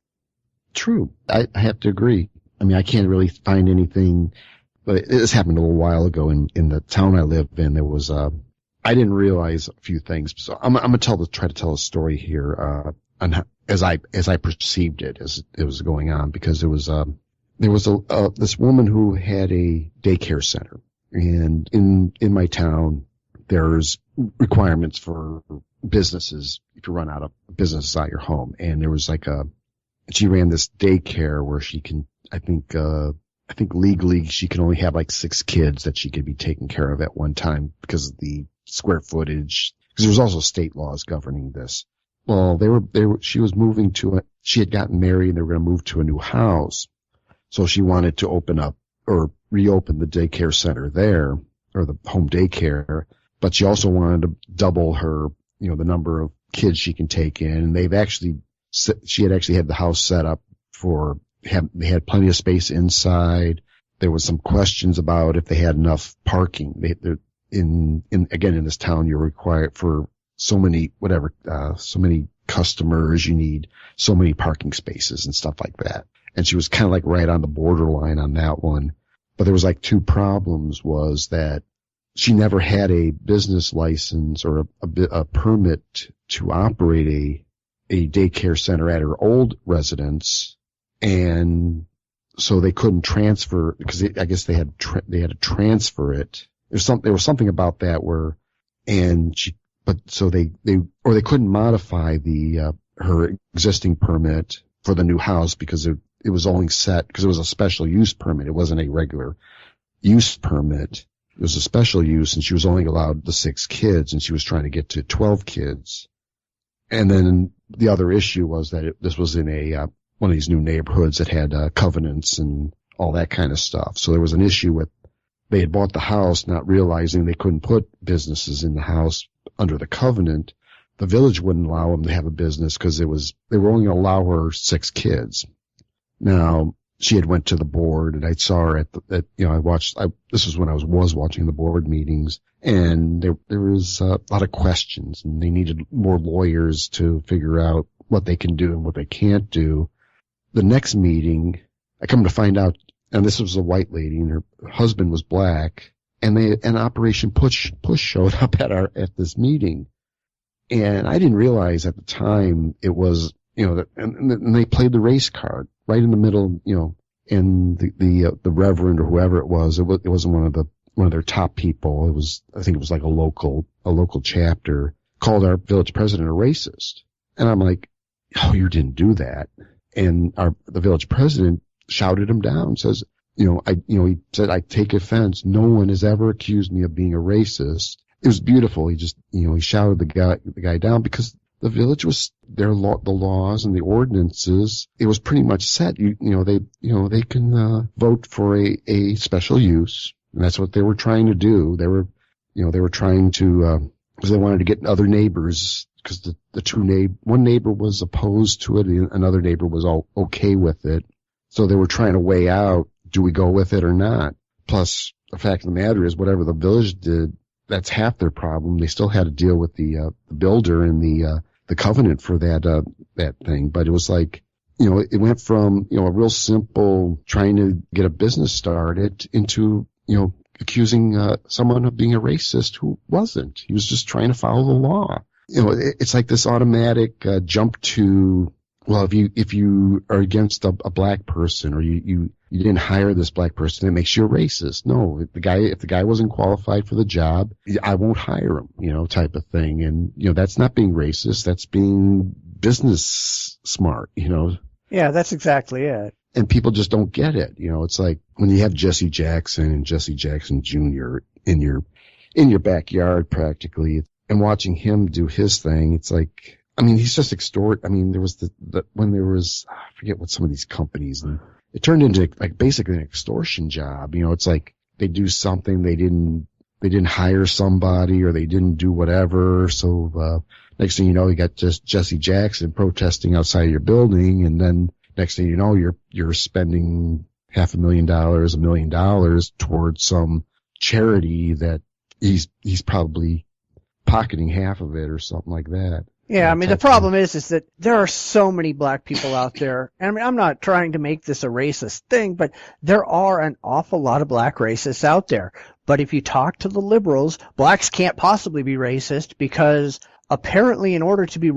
True. I have to agree. I can't really find anything, but this happened a little while ago in the town I live in. There was, I didn't realize a few things. So I'm going to try to tell a story here, as I perceived it as it was going on, because there was this woman who had a daycare center, and in my town, there's requirements for businesses if you run out of business out your home. And there was she ran this daycare where she can, I think legally she can only have 6 kids that she could be taking care of at one time because of the square footage. Because there was also state laws governing this. Well, she was moving she had gotten married and they were going to move to a new house. So she wanted to open up or reopen the daycare center there, or the home daycare. but she also wanted to double her, the number of kids she can take in. And she had actually had the house set up they had plenty of space inside. There was some questions about if they had enough parking. In this town, you're required for so many customers, you need so many parking spaces and stuff like that. And she was kind of like right on the borderline on that one. But there was like two problems, was that she never had a business license or a permit to operate a daycare center at her old residence. And so they couldn't transfer, because I guess they had to transfer it. There was something about that they couldn't modify her existing permit for the new house because it was only set, because it was a special use permit. It wasn't a regular use permit. It was a special use, and she was only allowed the 6 kids, and she was trying to get to 12 kids. And then the other issue was that this was in one of these new neighborhoods that had covenants and all that kind of stuff. So there was an issue with, they had bought the house not realizing they couldn't put businesses in the house under the covenant. The village wouldn't allow them to have a business because they were only going to allow her 6 kids. Now, she had went to the board, and I saw her this was when I was watching the board meetings, and there was a lot of questions, and they needed more lawyers to figure out what they can do and what they can't do. The next meeting, I come to find out, and this was a white lady, and her husband was black, and Operation Push showed up at this meeting. And I didn't realize at the time it was, and they played the race card right in the middle, and the reverend or whoever it wasn't one of their top people. I think it was like a local chapter, called our village president a racist. And I'm like, oh, you didn't do that. And the village president shouted him down, says, he said, I take offense. No one has ever accused me of being a racist. It was beautiful. He just, he shouted the guy down, because the village was the laws and the ordinances. It was pretty much set. They can vote for a special use, and that's what they were trying to do. They were trying to, because they wanted to get other neighbors, because one neighbor was opposed to it, and another neighbor was all okay with it. So they were trying to weigh out, do we go with it or not? Plus, the fact of the matter is, whatever the village did, that's half their problem. They still had to deal with the builder and the covenant for that thing. But it was like, it went from, a real simple trying to get a business started into, accusing someone of being a racist who wasn't. He was just trying to follow the law. It's like this automatic jump to, well, if you are against a black person, or you didn't hire this black person, it makes you a racist. No, if the guy wasn't qualified for the job, I won't hire him, type of thing. And, that's not being racist. That's being business smart,
Yeah, that's exactly it.
And people just don't get it. It's like when you have Jesse Jackson and Jesse Jackson Jr. in your backyard practically, and watching him do his thing, it's like, he's just there was when there was, I forget what some of these companies, and it turned into like basically an extortion job. It's like they do something, they didn't hire somebody, or they didn't do whatever. So, next thing you know, you got just Jesse Jackson protesting outside your building. And then next thing you know, you're spending $500,000, $1 million towards some charity that he's probably pocketing half of it or something like that.
Yeah, the problem is that there are so many black people out there. And I'm not trying to make this a racist thing, but there are an awful lot of black racists out there. But if you talk to the liberals, blacks can't possibly be racist, because apparently in order to be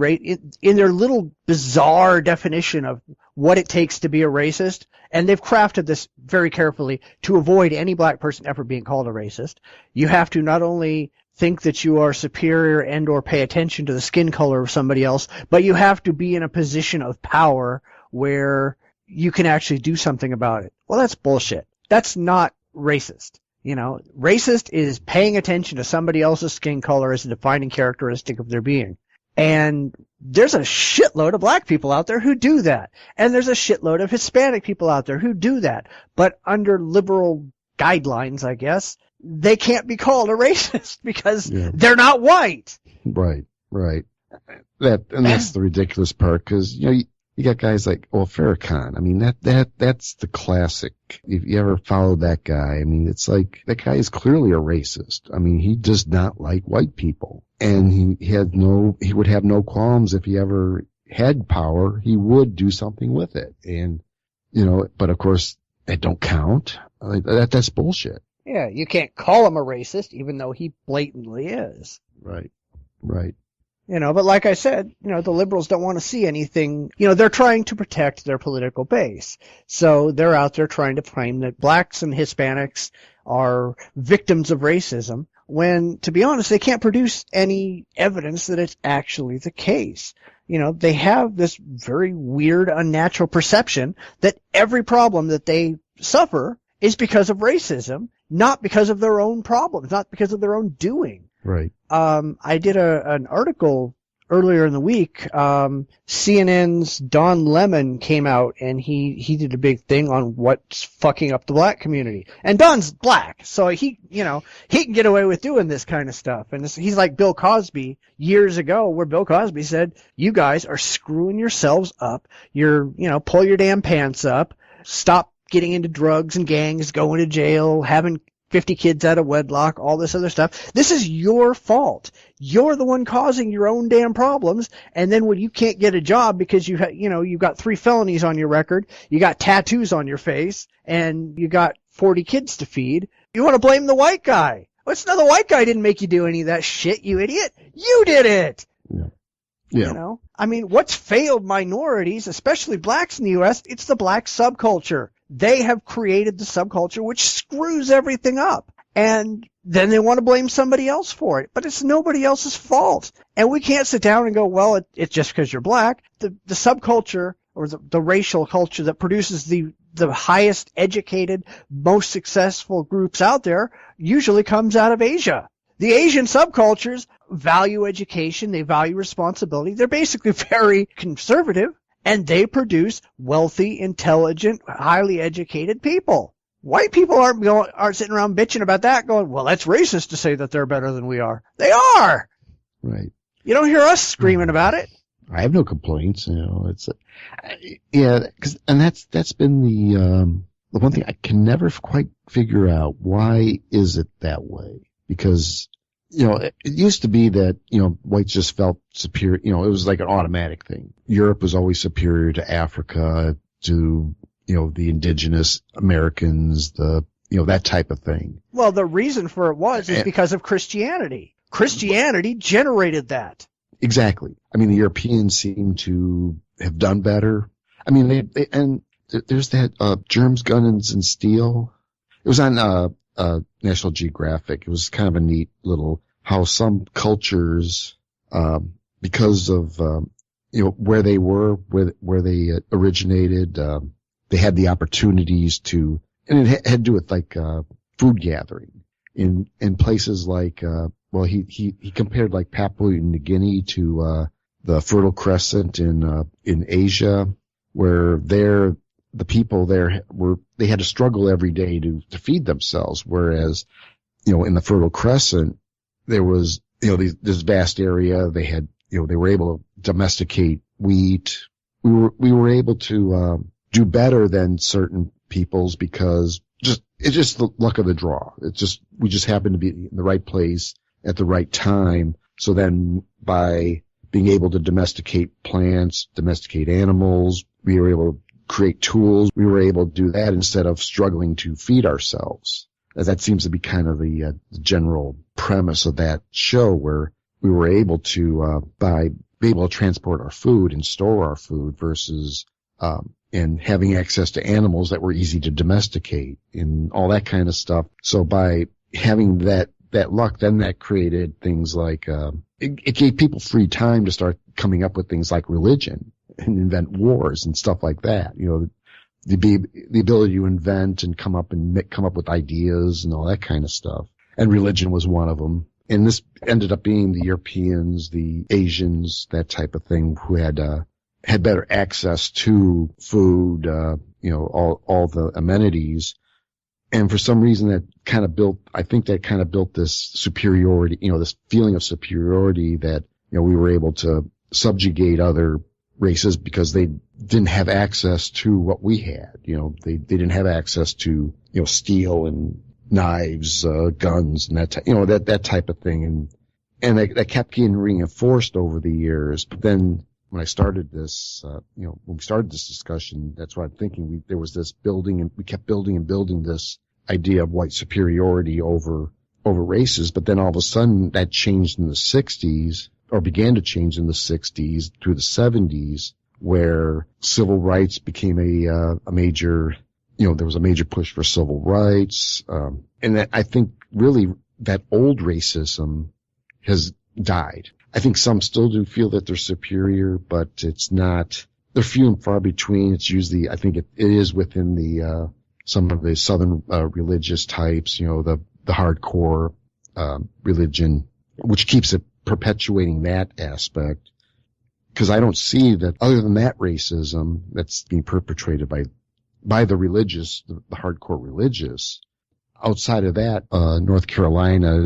in their little bizarre definition of what it takes to be a racist, and they've crafted this very carefully to avoid any black person ever being called a racist, you have to not only think that you are superior and or pay attention to the skin color of somebody else, but you have to be in a position of power where you can actually do something about it. Well, that's bullshit. That's not racist. Racist is paying attention to somebody else's skin color as a defining characteristic of their being. And there's a shitload of black people out there who do that. And there's a shitload of Hispanic people out there who do that. But under liberal guidelines, I guess, they can't be called a racist because they're not white.
Right. That's the ridiculous part, because, you got guys like, Farrakhan. I mean, that's the classic. If you ever followed that guy, I mean, it's like, that guy is clearly a racist. I mean, he does not like white people. And he would have no qualms if he ever had power, he would do something with it. And, but of course, that don't count. That's bullshit.
Yeah, you can't call him a racist, even though he blatantly is.
Right.
But like I said, the liberals don't want to see anything. They're trying to protect their political base. So they're out there trying to claim that blacks and Hispanics are victims of racism, when, to be honest, they can't produce any evidence that it's actually the case. They have this very weird, unnatural perception that every problem that they suffer is because of racism, not because of their own problems, not because of their own doing.
Right.
I did an article earlier in the week. CNN's Don Lemon came out and he did a big thing on what's fucking up the black community. And Don's black, so he can get away with doing this kind of stuff. And he's like Bill Cosby years ago, where Bill Cosby said, "You guys are screwing yourselves up. Pull your damn pants up. Stop getting into drugs and gangs, going to jail, having 50 kids out of wedlock, all this other stuff. This is your fault. You're the one causing your own damn problems. And then when you can't get a job because you've got 3 felonies on your record, you got tattoos on your face, and you got 40 kids to feed, you want to blame the white guy. The white guy didn't make you do any of that shit, you idiot. You did it.
Yeah.
I mean, what's failed minorities, especially blacks in the U.S., it's the black subculture. They have created the subculture which screws everything up. And then they want to blame somebody else for it. But it's nobody else's fault. And we can't sit down and go, well, it's just because you're black. The subculture, or the racial culture that produces the highest educated, most successful groups out there, usually comes out of Asia. The Asian subcultures value education, they value responsibility. They're basically very conservative, and they produce wealthy, intelligent, highly educated people. White people aren't sitting around bitching about that, going, well, that's racist to say that they're better than we are. They are.
Right.
You don't hear us screaming about it.
I have no complaints. It's that's been the one thing I can never quite figure out. Why is it that way? Because it used to be that, whites just felt superior. It was like an automatic thing. Europe was always superior to Africa, to, the indigenous Americans, that type of thing.
Well, the reason for it is because of Christianity. Christianity generated that.
Exactly. I mean, the Europeans seem to have done better. I mean, there's that, Germs, Guns, and Steel. It was on, National Geographic. It was kind of a neat little how some cultures, because of, where they were, where they originated, they had the opportunities to, and it had to do with like, food gathering in places like, he compared like Papua New Guinea to, the Fertile Crescent in Asia, where the people there they had to struggle every day to feed themselves. Whereas, in the Fertile Crescent, there was, this vast area. They had, they were able to domesticate wheat. We were able to, do better than certain peoples because it's just the luck of the draw. We just happened to be in the right place at the right time. So then by being able to domesticate plants, domesticate animals, we were able to create tools. We were able to do that instead of struggling to feed ourselves. That seems to be kind of the general premise of that show, where we were able to, be able to transport our food and store our food versus, and having access to animals that were easy to domesticate and all that kind of stuff. So by having that luck, then that created things like, it gave people free time to start coming up with things like religion and invent wars and stuff like that. The ability to invent and come up with ideas and all that kind of stuff. And religion was one of them. And this ended up being the Europeans, the Asians, that type of thing, who had better access to food, all the amenities. And for some reason I think that kind of built this superiority, this feeling of superiority that, we were able to subjugate other races because they didn't have access to what we had. They didn't have access to, steel and knives, guns and that type of thing. And that kept getting reinforced over the years. But then when I started this, when we started this discussion, that's what I'm thinking. There was this building, and we kept building and building this idea of white superiority over races. But then all of a sudden that changed in the 60s, or began to change in the 60s through the 70s, where civil rights became a major, there was a major push for civil rights. And that, I think really that old racism has died. I think some still do feel that they're superior, but it's not, they're few and far between. It's usually, I think it is within the, some of the southern, religious types, the hardcore, religion, which keeps it perpetuating that aspect. Cause I don't see that other than that racism that's being perpetrated by the religious, the hardcore religious. Outside of that, North Carolina,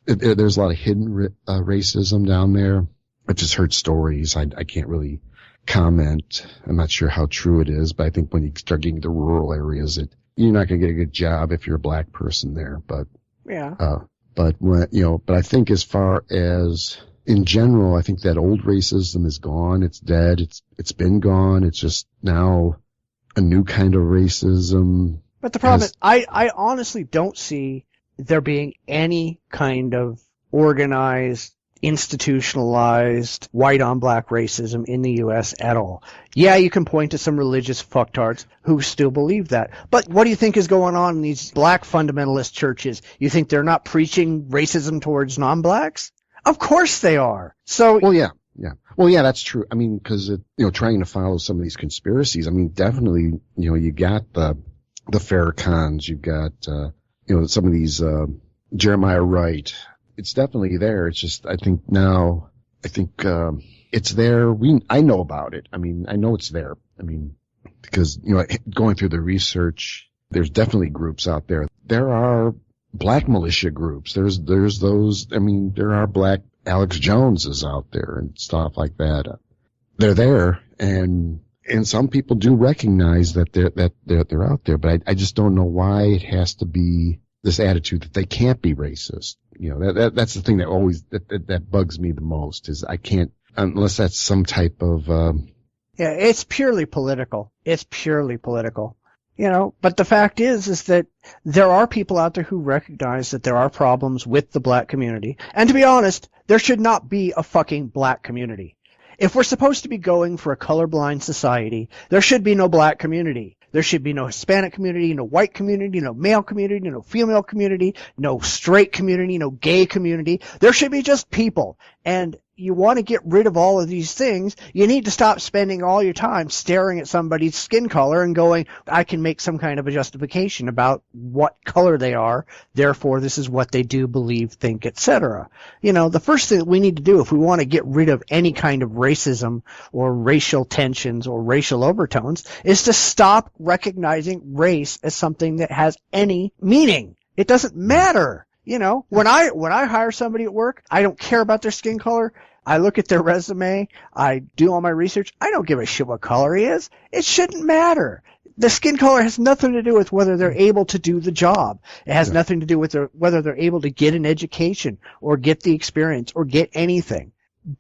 there's a lot of hidden racism down there. I've just heard stories. I can't really comment. I'm not sure how true it is, but I think when you start getting to rural areas, you're not going to get a good job if you're a black person there. But
yeah.
But when, but I think as far as in general, I think that old racism is gone. It's dead. It's been gone. It's just now a new kind of racism.
But the problem is, I honestly don't see there being any kind of organized, institutionalized, white-on-black racism in the U.S. at all. Yeah, you can point to some religious fucktards who still believe that. But what do you think is going on in these black fundamentalist churches? You think they're not preaching racism towards non-blacks? Of course they are. So,
well, yeah. Well, yeah, that's true. I mean, because trying to follow some of these conspiracies. I mean, definitely, you got the Farrakhan's, you've got, some of these, Jeremiah Wright. It's definitely there. It's just, I think it's there. I know about it. I mean, I know it's there. I mean, because, going through the research, there's definitely groups out there. There are black militia groups. There's those, there are black Alex Joneses out there and stuff like that. They're there, and some people do recognize that they're out there, but I just don't know why it has to be this attitude that they can't be racist. That's the thing that bugs me the most, is I can't, unless that's some type of,
yeah, it's purely political. It's purely political. But the fact is that there are people out there who recognize that there are problems with the black community. And to be honest, there should not be a fucking black community. If we're supposed to be going for a colorblind society, there should be no black community. There should be no Hispanic community, no white community, no male community, no female community, no straight community, no gay community. There should be just people. And you want to get rid of all of these things, you need to stop spending all your time staring at somebody's skin color and going, I can make some kind of a justification about what color they are, therefore this is what they do, believe, think, etc. The first thing that we need to do if we want to get rid of any kind of racism or racial tensions or racial overtones is to stop recognizing race as something that has any meaning. It doesn't matter. When I hire somebody at work, I don't care about their skin color. I look at their resume. I do all my research. I don't give a shit what color he is. It shouldn't matter. The skin color has nothing to do with whether they're able to do the job. It has nothing to do with whether they're able to get an education or get the experience or get anything.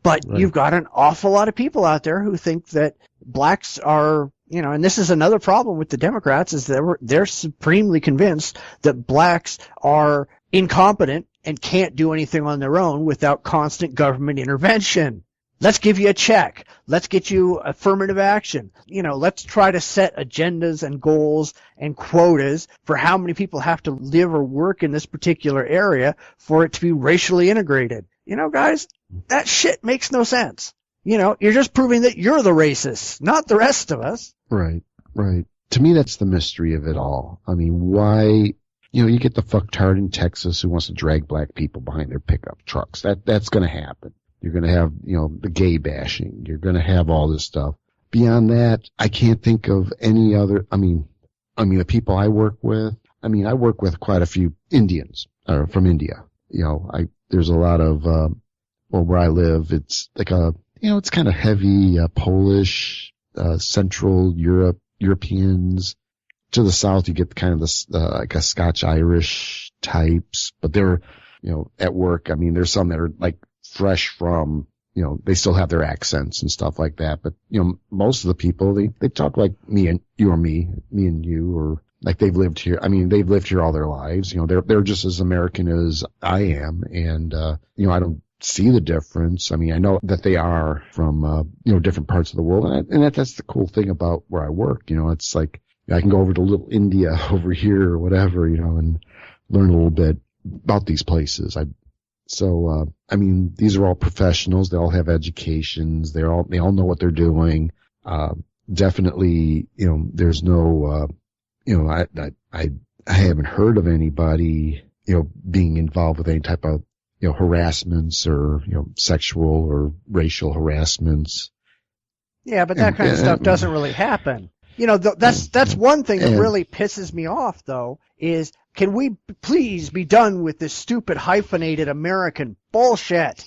But You've got an awful lot of people out there who think that blacks are, and this is another problem with the Democrats, is that they're supremely convinced that blacks are incompetent and can't do anything on their own without constant government intervention. Let's give you a check. Let's get you affirmative action. Let's try to set agendas and goals and quotas for how many people have to live or work in this particular area for it to be racially integrated. Guys, that shit makes no sense. You're just proving that you're the racist, not the rest of us.
Right. To me, that's the mystery of it all. I mean, why... you get the fucktard in Texas who wants to drag black people behind their pickup trucks. That's going to happen. You're going to have, the gay bashing. You're going to have all this stuff. Beyond that, I can't think of any other, the people I work with, I mean, I work with quite a few Indians from India. There's a lot of, where I live, it's like it's kind of heavy, Polish, Central Europeans. To the south, you get kind of this, like a Scotch-Irish types, but they're, at work. I mean, there's some that are like fresh from, they still have their accents and stuff like that. But, most of the people, they talk like me and you, or like they've lived here. I mean, they've lived here all their lives. They're just as American as I am. And, I don't see the difference. I mean, I know that they are from, different parts of the world. And that's the cool thing about where I work. It's like I can go over to little India over here or whatever, and learn a little bit about these places. I mean, these are all professionals. They all have educations. They all know what they're doing. Definitely, there's no, I haven't heard of anybody, being involved with any type of, harassments or, sexual or racial harassments.
Yeah, but that kind of stuff doesn't really happen. That's one thing that really pisses me off, though, is can we please be done with this stupid hyphenated American bullshit?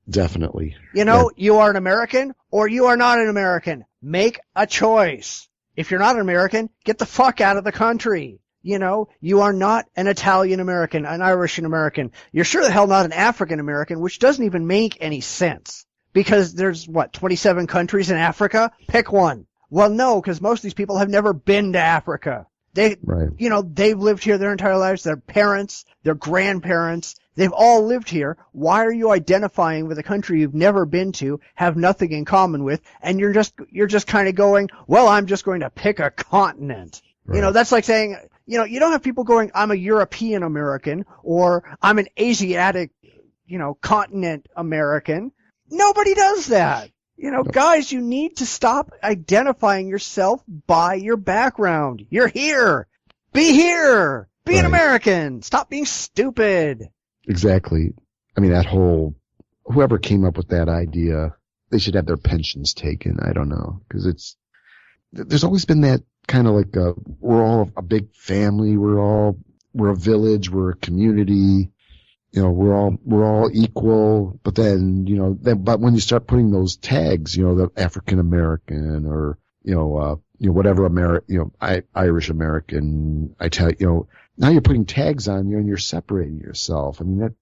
Definitely.
You are an American or you are not an American. Make a choice. If you're not an American, get the fuck out of the country. You are not an Italian American, an Irish American. You're sure the hell not an African American, which doesn't even make any sense. Because there's, 27 countries in Africa? Pick one. Well, no, because most of these people have never been to Africa. They've lived here their entire lives. Their parents, their grandparents, they've all lived here. Why are you identifying with a country you've never been to, have nothing in common with, and you're just kind of going, well, I'm just going to pick a continent. Right. That's like saying, you don't have people going, I'm a European American, or I'm an Asiatic, continent American. Nobody does that. Guys, you need to stop identifying yourself by your background. You're here. Be here. Be an American. Stop being stupid.
Exactly. I mean, whoever came up with that idea, they should have their pensions taken. I don't know. Because there's always been that kind of like we're all a big family. We're a village. We're a community. We're all equal, but then, but when you start putting those tags, the African American or, whatever Irish American, now you're putting tags on you and you're separating yourself. I mean,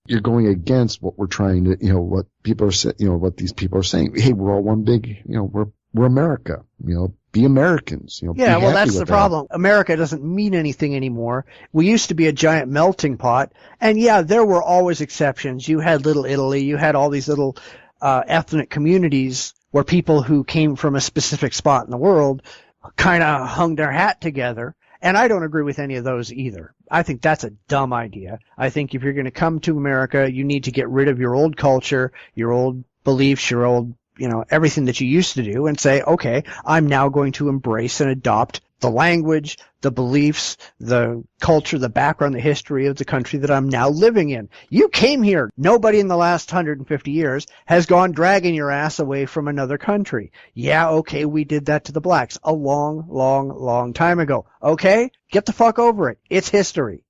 you're going against what we're trying to, what people are, what these people are saying. Hey, we're all one big, we're America, be Americans,
Yeah, well, that's the problem. America doesn't mean anything anymore. We used to be a giant melting pot, and yeah, there were always exceptions. You had Little Italy, you had all these little ethnic communities where people who came from a specific spot in the world kind of hung their hat together, and I don't agree with any of those either. I think that's a dumb idea. I think if you're going to come to America, you need to get rid of your old culture, your old beliefs, your old everything that you used to do, and say, okay, I'm now going to embrace and adopt the language, the beliefs, the culture, the background, the history of the country that I'm now living in. You came here. Nobody in the last 150 years has gone dragging your ass away from another country. Yeah, okay, we did that to the blacks a long, long, long time ago. Okay? Get the fuck over it. It's history.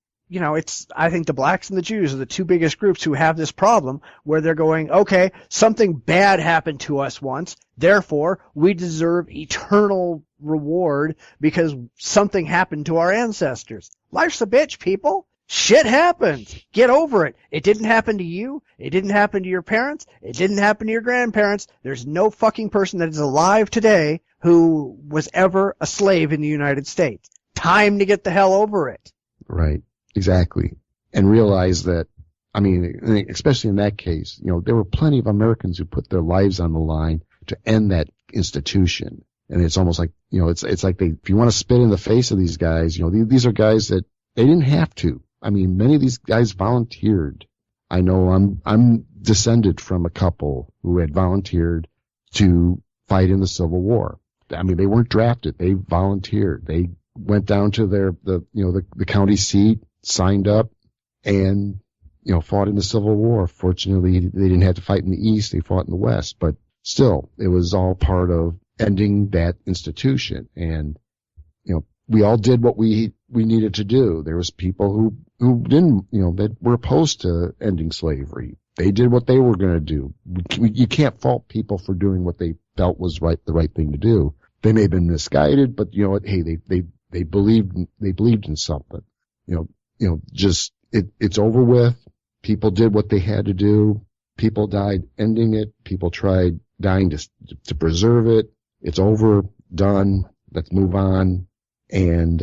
I think the blacks and the Jews are the two biggest groups who have this problem where they're going, okay, something bad happened to us once, therefore we deserve eternal reward because something happened to our ancestors. Life's a bitch, people. Shit happens. Get over it. It didn't happen to you. It didn't happen to your parents. It didn't happen to your grandparents. There's no fucking person that is alive today who was ever a slave in the United States. Time to get the hell over it.
Right. Exactly. And realize that, I mean, especially in that case, there were plenty of Americans who put their lives on the line to end that institution. And it's almost like, it's like if you want to spit in the face of these guys, these are guys that they didn't have to. I mean, many of these guys volunteered. I know I'm descended from a couple who had volunteered to fight in the Civil War. I mean, they weren't drafted. They volunteered. They went down to the county seat, signed up, and, fought in the Civil War. Fortunately, they didn't have to fight in the East. They fought in the West. But still, it was all part of ending that institution. And, we all did what we needed to do. There was people who didn't, that were opposed to ending slavery. They did what they were going to do. You can't fault people for doing what they felt was the right thing to do. They may have been misguided, but you know what? Hey, they believed in something. It's over with. People did what they had to do. People died ending it. People tried dying to preserve it. It's over, done. Let's move on and,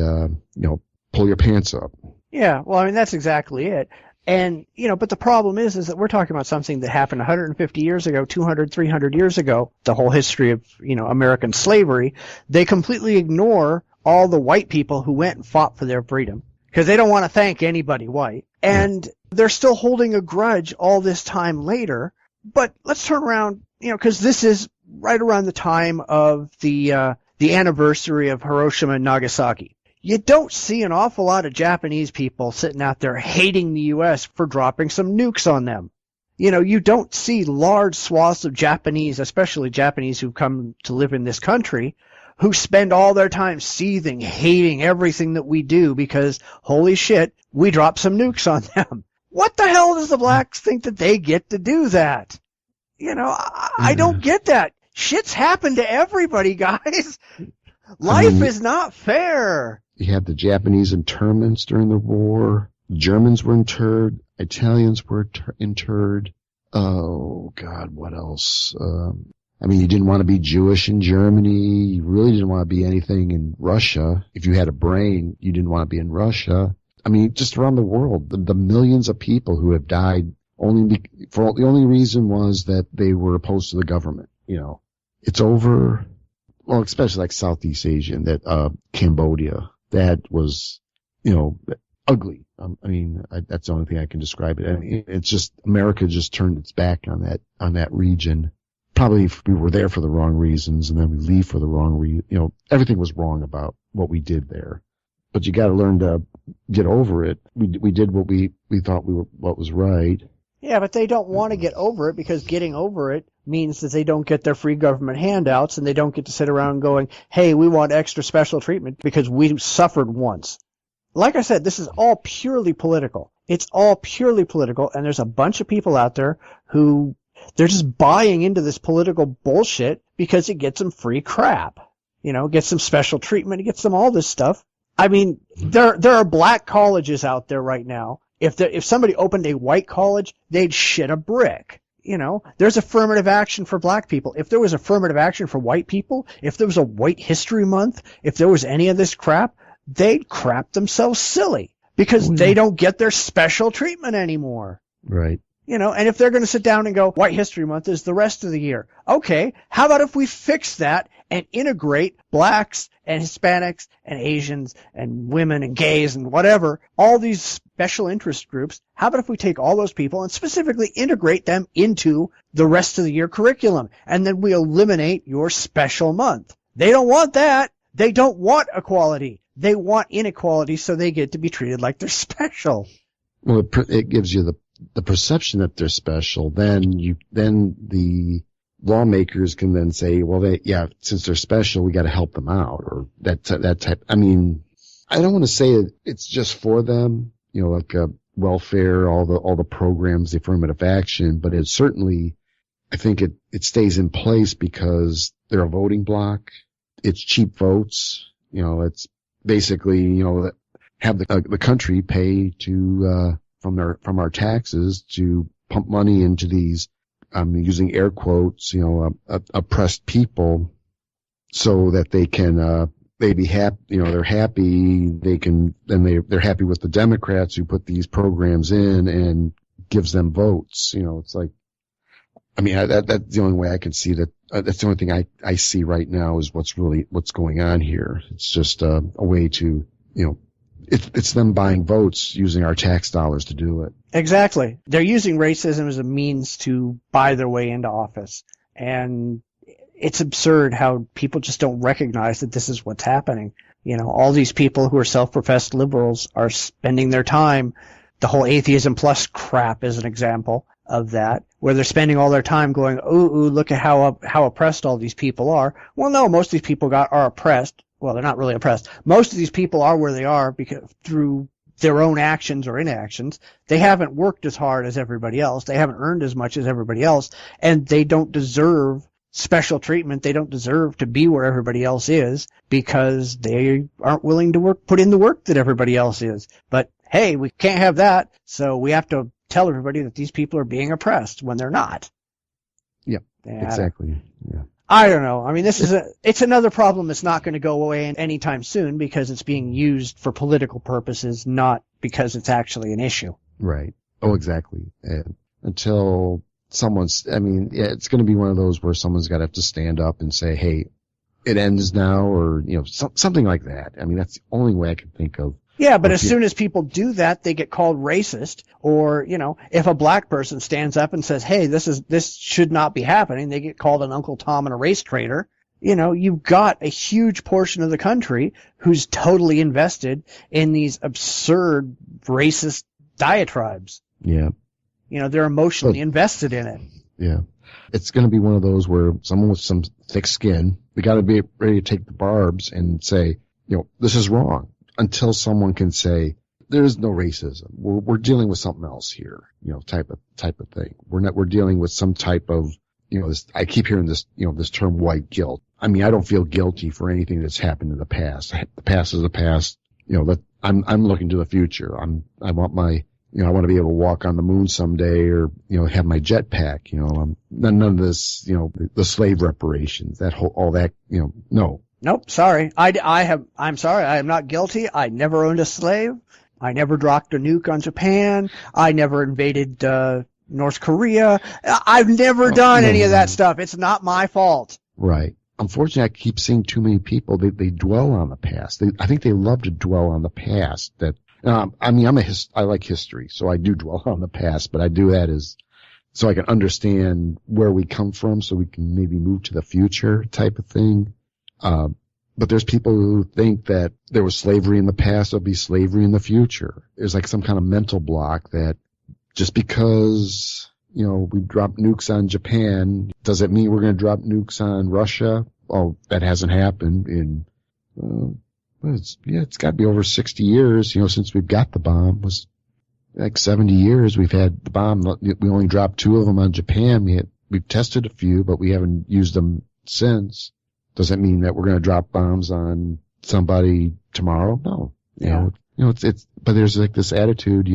pull your pants up.
Yeah, well, I mean, that's exactly it. And, but the problem is that we're talking about something that happened 150 years ago, 200, 300 years ago, the whole history of, American slavery. They completely ignore all the white people who went and fought for their freedom because they don't want to thank anybody white. And they're still holding a grudge all this time later. But let's turn around, because this is right around the time of the anniversary of Hiroshima and Nagasaki. You don't see an awful lot of Japanese people sitting out there hating the U.S. for dropping some nukes on them. You don't see large swaths of Japanese, especially Japanese who come to live in this country, who spend all their time seething, hating everything that we do because, holy shit, we dropped some nukes on them. What the hell does the blacks think that they get to do that? I don't get that. Shit's happened to everybody, guys. Life is not fair.
You had the Japanese internments during the war. Germans were interred. Italians were interred. Oh, God, what else? You didn't want to be Jewish in Germany. You really didn't want to be anything in Russia. If you had a brain, you didn't want to be in Russia. Just around the world, the millions of people who have died the only reason was that they were opposed to the government. It's over. Well, especially like Southeast Asia and that, Cambodia. That was, ugly. That's the only thing I can describe it. It's just, America just turned its back on that region. Probably if we were there for the wrong reasons and then we leave for the wrong reason. Everything was wrong about what we did there. But you gotta learn to get over it. We did what we thought what was right.
Yeah, but they don't want to get over it because getting over it means that they don't get their free government handouts and they don't get to sit around going, hey, we want extra special treatment because we suffered once. Like I said, this is all purely political. It's all purely political, and there's a bunch of people out there who they're just buying into this political bullshit because it gets them free crap. It gets them special treatment, it gets them all this stuff. There are black colleges out there right now. If somebody opened a white college, they'd shit a brick. There's affirmative action for black people. If there was affirmative action for white people, if there was a White History Month, if there was any of this crap, they'd crap themselves silly because they don't get their special treatment anymore.
Right.
And if they're going to sit down and go, White History Month is the rest of the year. Okay, how about if we fix that and integrate blacks and Hispanics and Asians and women and gays and whatever, all these special interest groups, how about if we take all those people and specifically integrate them into the rest of the year curriculum, and then we eliminate your special month? They don't want that. They don't want equality. They want inequality so they get to be treated like they're special.
Well, it gives you the perception that they're special. Then the lawmakers can then say, well, since they're special, we got to help them out, or that type. I don't want to say it's just for them, like welfare, all the programs, the affirmative action, but it certainly, I think it stays in place because they're a voting bloc. It's cheap votes. It's basically, have the country pay to from our taxes to pump money into these, I'm using air quotes, oppressed people, so that they can they be happy, they're happy, they're happy with the Democrats who put these programs in and gives them votes. It's like, that's the only way I can see that. That's the only thing I see right now is what's going on here. It's just a way to, it's them buying votes using our tax dollars to do it.
Exactly. They're using racism as a means to buy their way into office. And it's absurd how people just don't recognize that this is what's happening. All these people who are self-professed liberals are spending their time, the whole atheism plus crap is an example of that, where they're spending all their time going, ooh, look at how oppressed all these people are. Well, no, most of these people are oppressed well, they're not really oppressed. Most of these people are where they are because through their own actions or inactions. They haven't worked as hard as everybody else. They haven't earned as much as everybody else, and they don't deserve special treatment. They don't deserve to be where everybody else is because they aren't willing to put in the work that everybody else is. But hey, we can't have that, so we have to tell everybody that these people are being oppressed when they're not.
Yep, exactly. Yeah.
I don't know. I mean, it's another problem that's not going to go away anytime soon because it's being used for political purposes, not because it's actually an issue.
Right. Oh, exactly. And until it's going to be one of those where someone's got to have to stand up and say, hey, it ends now, or, something like that. I mean, that's the only way I can think of.
Yeah, but as soon as people do that, they get called racist. Or, if a black person stands up and says, hey, this should not be happening, they get called an Uncle Tom and a race traitor. You've got a huge portion of the country who's totally invested in these absurd racist diatribes.
Yeah.
They're emotionally invested in it.
Yeah. It's going to be one of those where someone with some thick skin, we got to be ready to take the barbs and say, this is wrong. Until someone can say there is no racism, we're dealing with something else here, type of thing. We're dealing with some type of, this. I keep hearing this, this term white guilt. I mean, I don't feel guilty for anything that's happened in the past. The past is the past. I'm looking to the future. I want to be able to walk on the moon someday, or have my jetpack. None of this, the slave reparations, all that. No.
Nope, sorry. I'm sorry, I am not guilty. I never owned a slave. I never dropped a nuke on Japan. I never invaded North Korea. I've never done any of that stuff. It's not my fault.
Right. Unfortunately, I keep seeing too many people, they dwell on the past. I think they love to dwell on the past. I like history, so I do dwell on the past, but I do that so I can understand where we come from, so we can maybe move to the future type of thing. But there's people who think that there was slavery in the past, there'll be slavery in the future. There's like some kind of mental block that just because, we dropped nukes on Japan, does it mean we're going to drop nukes on Russia? Oh, that hasn't happened in, it's got to be over 60 years, since we've got the bomb. It was like 70 years we've had the bomb. We only dropped 2 of them on Japan. We've tested a few, but we haven't used them since. Does that mean that we're going to drop bombs on somebody tomorrow? No. But there's like this attitude,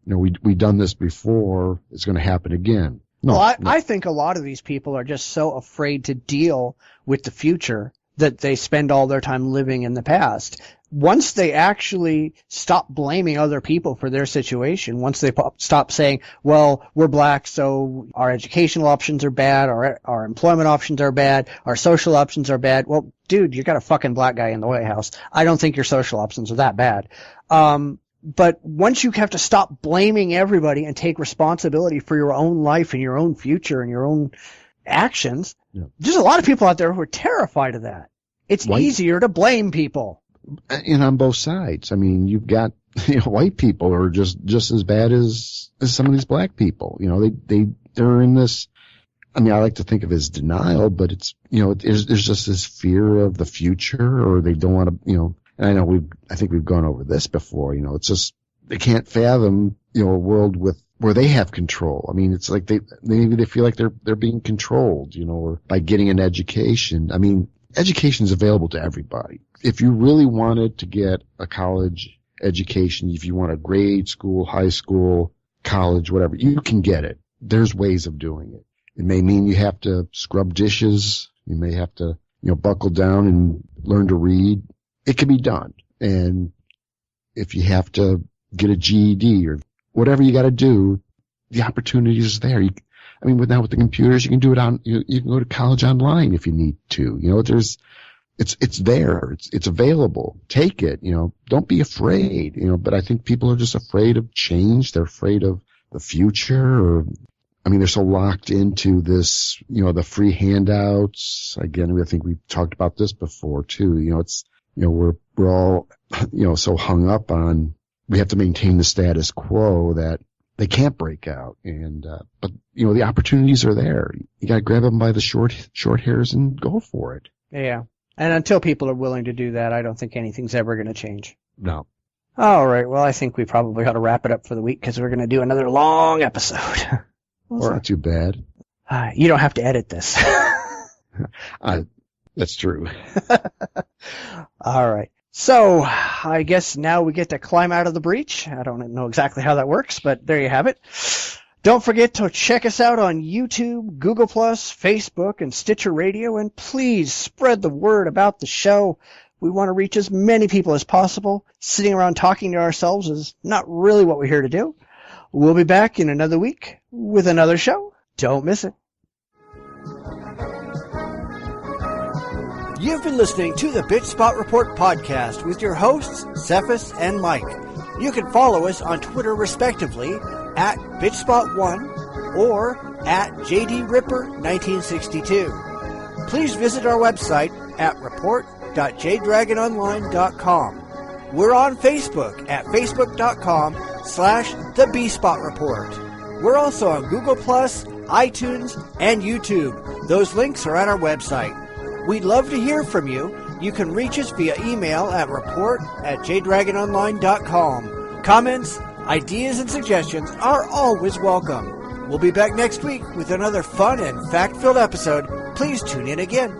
we've done this before, it's going to happen again. No.
Well, I think a lot of these people are just so afraid to deal with the future that they spend all their time living in the past. Once they actually stop blaming other people for their situation, once they stop saying, well, we're black, so our educational options are bad, our employment options are bad, our social options are bad. Well, dude, you got a fucking black guy in the White House. I don't think your social options are that bad. But once you have to stop blaming everybody and take responsibility for your own life and your own future and your own actions, there's a lot of people out there who are terrified of that. It's easier to blame people.
And on both sides. I mean, you've got, white people are just as bad as some of these black people. They're in this, I like to think of it as denial, but it's, there's just this fear of the future, or they don't want to, and I think we've gone over this before, it's just, they can't fathom, a world where they have control. It's like maybe they feel like they're being controlled, or by getting an education. Education is available to everybody. If you really wanted to get a college education, if you want a grade school, high school, college, whatever, you can get it. There's ways of doing it. It may mean you have to scrub dishes. You may have to, buckle down and learn to read. It can be done. And if you have to get a GED or whatever you got to do, the opportunity is there. Now with the computers, you can do it you can go to college online if you need to. It's there. It's available. Take it, don't be afraid, but I think people are just afraid of change. They're afraid of the future, they're so locked into this, the free handouts. Again, I think we've talked about this before too. We're all, so hung up on, we have to maintain the status quo that they can't break out. But the opportunities are there. You got to grab them by the short hairs and go for it.
Yeah. And until people are willing to do that, I don't think anything's ever going to change.
No.
All right. Well, I think we probably ought to wrap it up for the week because we're going to do another long episode.
Well, it's not too bad.
You don't have to edit this.
That's true.
All right. So I guess now we get to climb out of the breach. I don't know exactly how that works, but there you have it. Don't forget to check us out on YouTube, Google+, Facebook, and Stitcher Radio, and please spread the word about the show. We want to reach as many people as possible. Sitting around talking to ourselves is not really what we're here to do. We'll be back in another week with another show. Don't miss it. You've been listening to the Bitchspot Report Podcast with your hosts, Cephas and Mike. You can follow us on Twitter respectively at Bitchspot1 or at JDRipper1962. Please visit our website at report.jdragononline.com. We're on Facebook at facebook.com/TheBspotReport. We're also on Google+, iTunes, and YouTube. Those links are at our website. We'd love to hear from you. You can reach us via email at report@jdragononline.com. Comments, ideas, and suggestions are always welcome. We'll be back next week with another fun and fact-filled episode. Please tune in again.